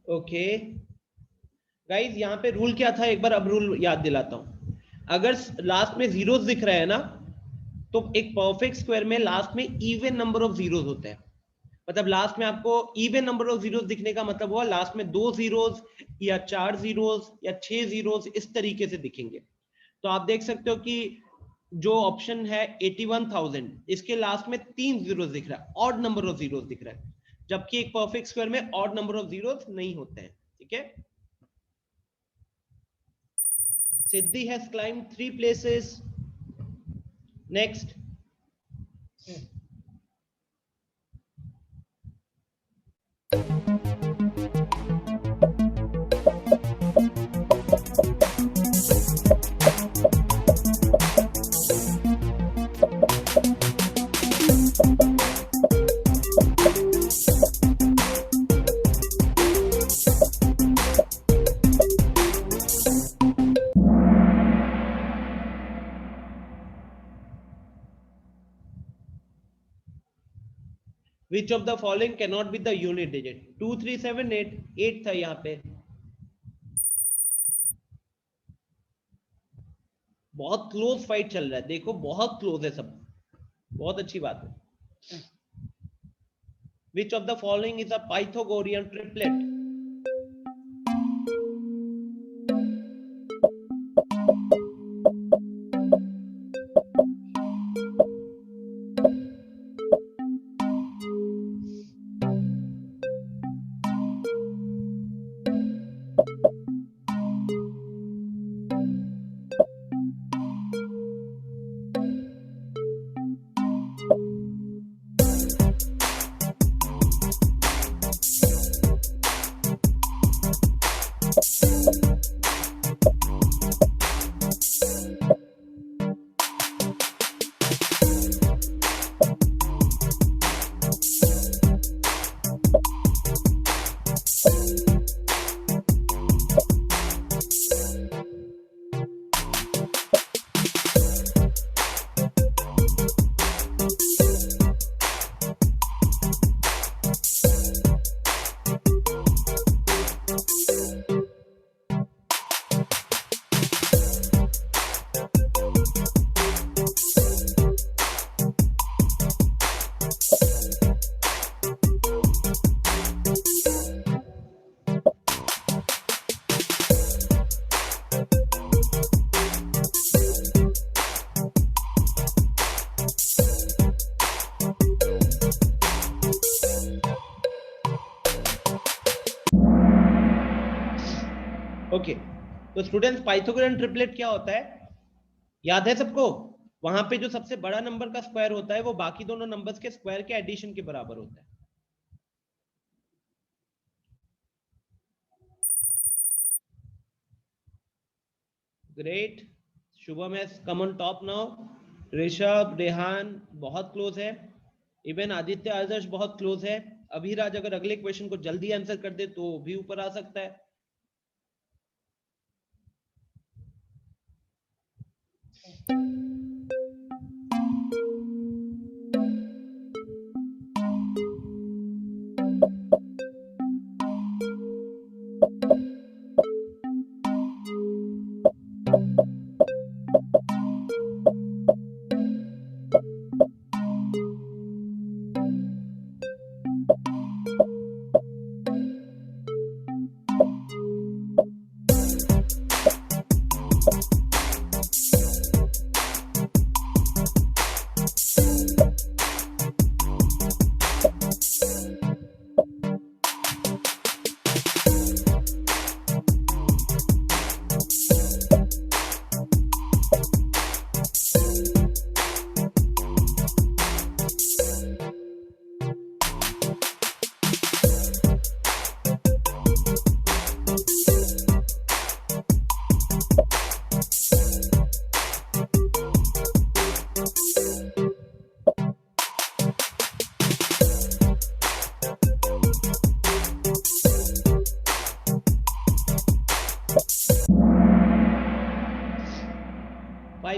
ओके गाइज, यहाँ पे रूल क्या था एक बार अब रूल याद दिलाता हूं। अगर लास्ट में जीरोस दिख रहा है ना, तो एक परफेक्ट स्क्वायर में लास्ट में इवन नंबर ऑफ जीरोस होते हैं। मतलब लास्ट में आपको इवन नंबर ऑफ जीरोस दिखने का मतलब हुआ लास्ट में 2 जीरोस या 4 जीरोस या 6 जीरोस इस तरीके से दिखेंगे। तो आप देख सकते हो कि जो ऑप्शन है 81,000, इसके लास्ट में 3 जीरोस दिख रहा है, ऑड नंबर ऑफ जीरोस दिख रहा है, जबकि एक परफेक्ट स्क्वायर में ऑड नंबर ऑफ जीरोस नहीं होते हैं। ठीक है, Siddhi has climbed 3 places. Next, Which of the following cannot be the unit digit? 2378 8 था यहाँ पे. बहुत क्लोज फाइट चल रहा है, देखो बहुत क्लोज है सब, बहुत अच्छी बात है. Which of the following is a Pythagorean triplet? Okay तो स्टूडेंट्स पाइथागोरियन ट्रिपलेट क्या होता है, याद है सबको? वहां पे जो सबसे बड़ा नंबर का स्क्वायर होता है वो बाकी दोनों नंबर्स के स्क्वायर के एडिशन के बराबर होता है. Great, Shubham has come on top now. Rishabh, Rehan बहुत क्लोज है. इवन आदित्य, आदर्श बहुत क्लोज है. अभिराज अगर अगले क्वेश्चन को जल्दी आंसर कर दे तो भी ऊपर आ सकता है.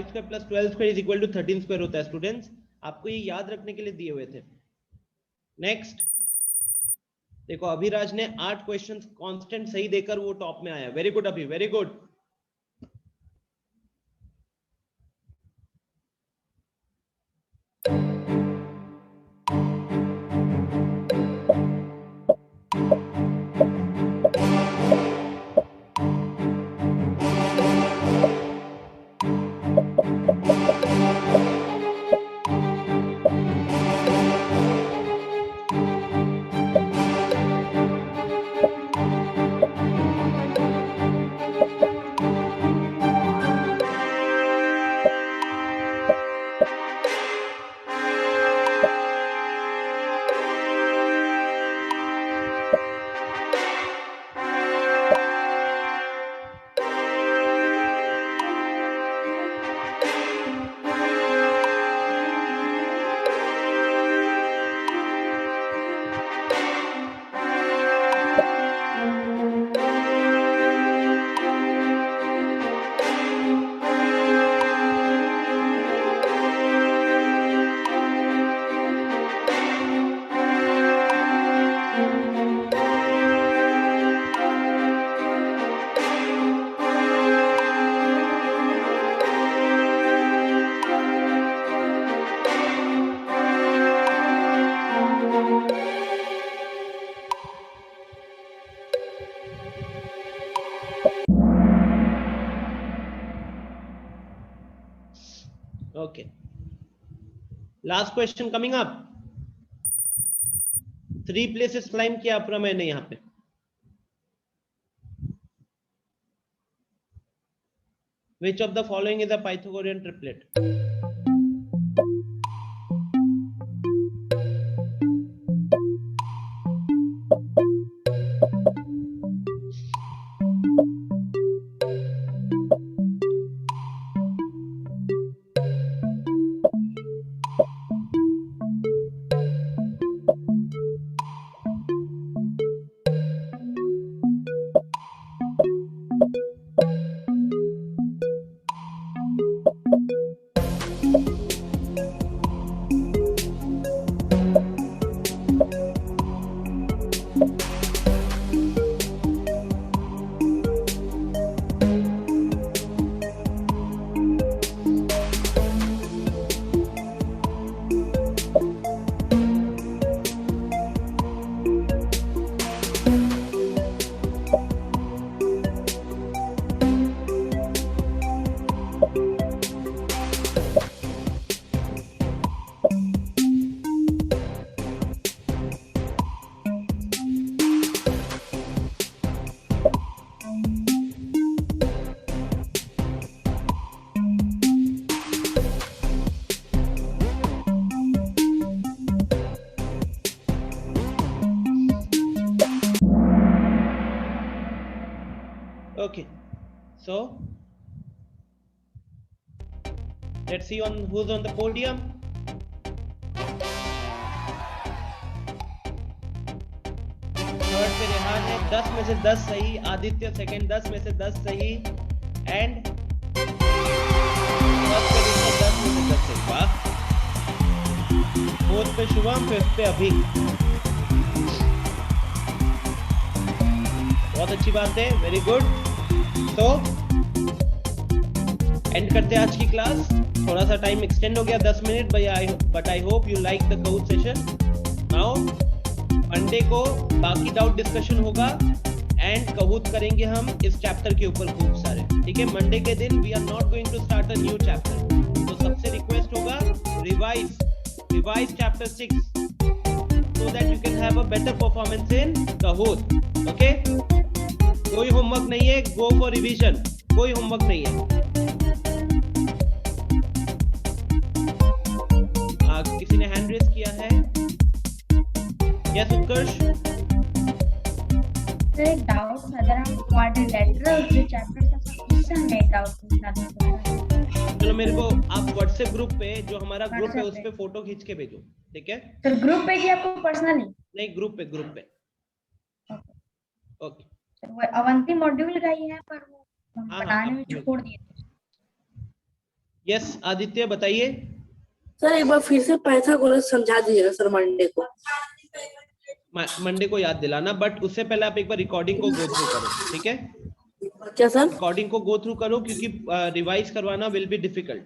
Square plus 12 square is equal to 13 square होता है. स्टूडेंट्स आपको ये याद रखने के लिए दिए हुए थे. नेक्स्ट देखो, अभिराज ने 8 क्वेश्चंस कांस्टेंट सही देकर वो टॉप में आया. वेरी गुड अभी, very good. Okay. Last question coming up. 3 places climb किया प्रमेय ने यहाँ पे. Which of the following is a Pythagorean triplet? Okay, so let's see on who's on the podium. Third पे रेहान है, 10 में से 10 सही. आदित्य सेकंड, 10 में से 10 सही. एंड फर्स्ट पे 10 में से 10 सही. वाह. फोर्थ पे शुभम, फिफ्थ पे अभी. बहुत अच्छी बात है, वेरी गुड. तो एंड करते हैं आज की क्लास. थोड़ा सा टाइम एक्सटेंड हो गया 10 minute, but I hope you like the cout session. Now Monday को बाकी डाउट डिस्कशन होगा एंड कहूत करेंगे हम इस चैप्टर के ऊपर खूब सारे. ठीक है, मंडे के दिन we are not going to start a new chapter. तो सबसे रिक्वेस्ट होगा revise chapter 6 so that you can have a better performance in Kahoot. Okay? कोई होमवर्क नहीं है, गो फॉर रिवीजन. कोई होमवर्क नहीं है. किसी ने हैंड रेज किया है? यस उत्कर्ष. एक डाउट था, अगर हम क्वाड्रिलेटरल जो चैप्टर था उससे हमें एक डाउट पूछना था. चलो मेरे को आप व्हाट्सएप ग्रुप पे, जो हमारा ग्रुप है, उस पे फोटो खींच के भेजो. ठीक है, तो ग्रुप पे कि आपको पर्सनली? नहीं, ग्रुप पे. ओके. वो अवंती मॉड्यूल का ही है, पर वो बनाने में छोड़ दिए. यस आदित्य बताइए. सर एक बार फिर से पाइथागोरस समझा दीजिएगा सर मंडे को. मंडे को याद दिलाना, बट उससे पहले आप एक बार रिकॉर्डिंग को गो थ्रू करो. ठीक है, क्या सर? रिकॉर्डिंग को गो थ्रू करो, क्योंकि रिवाइज करवाना विल बी डिफिकल्ट.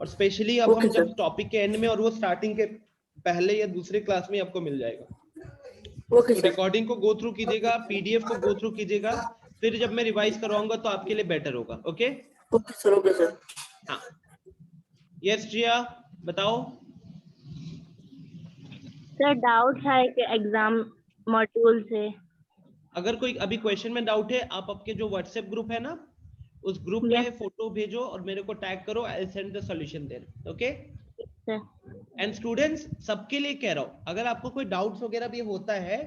और स्पेशली अब हम जब टॉपिक के एंड में, और वो स्टार्टिंग के पहले या दूसरे क्लास में आपको मिल जाएगा. Okay sir. रिकॉर्डिंग को गो थ्रू कीजिएगा, पीडीएफ को गो थ्रू कीजिएगा, फिर जब मैं रिवाइज करवाऊंगा तो आपके लिए बेटर होगा. Okay okay sir. Okay sir. हाँ. यस जिया बताओ. सर डाउट है कि एग्जाम मॉड्यूल से. अगर कोई अभी क्वेश्चन में डाउट है, आप आपके जो व्हाट्सएप ग्रुप है ना, उस ग्रुप में फोटो भेजो और मेरे को टैग करो. I will send the solution there. Okay. And students, सबके लिए कह रहा हूं, अगर आपको कोई डाउट्स वगैरह भी होता है,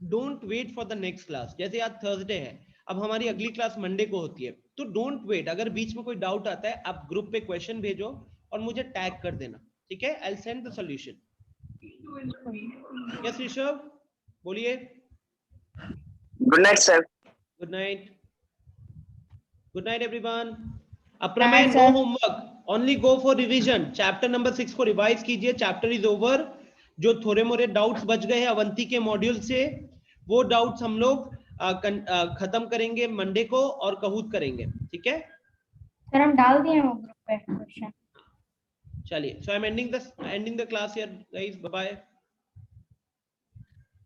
don't wait for the next class. जैसे आज थर्सडे है, अब हमारी अगली क्लास मंडे को होती है, तो डोंट वेट. अगर बीच में कोई डाउट आता है, आप ग्रुप पे क्वेश्चन भेजो और मुझे टैग कर देना. ठीक है, I will send the solution. Yes Rishabh बोलिए. Good night sir. Good night. Good night everyone. Aprameya, no homework, only go for revision. Chapter number 6 को रिवाइज कीजिए. Chapter is over. जो थोड़े मोरे डाउट्स बच गए हैं अवंती के मॉड्यूल से, वो डाउट्स हम लोग खत्म करेंगे मंडे को और कहूत करेंगे, ठीक है सर हम डाल दिए हैं वो ग्रुप पे क्वेश्चन। चलिए, so I am ending the class here guys, bye bye.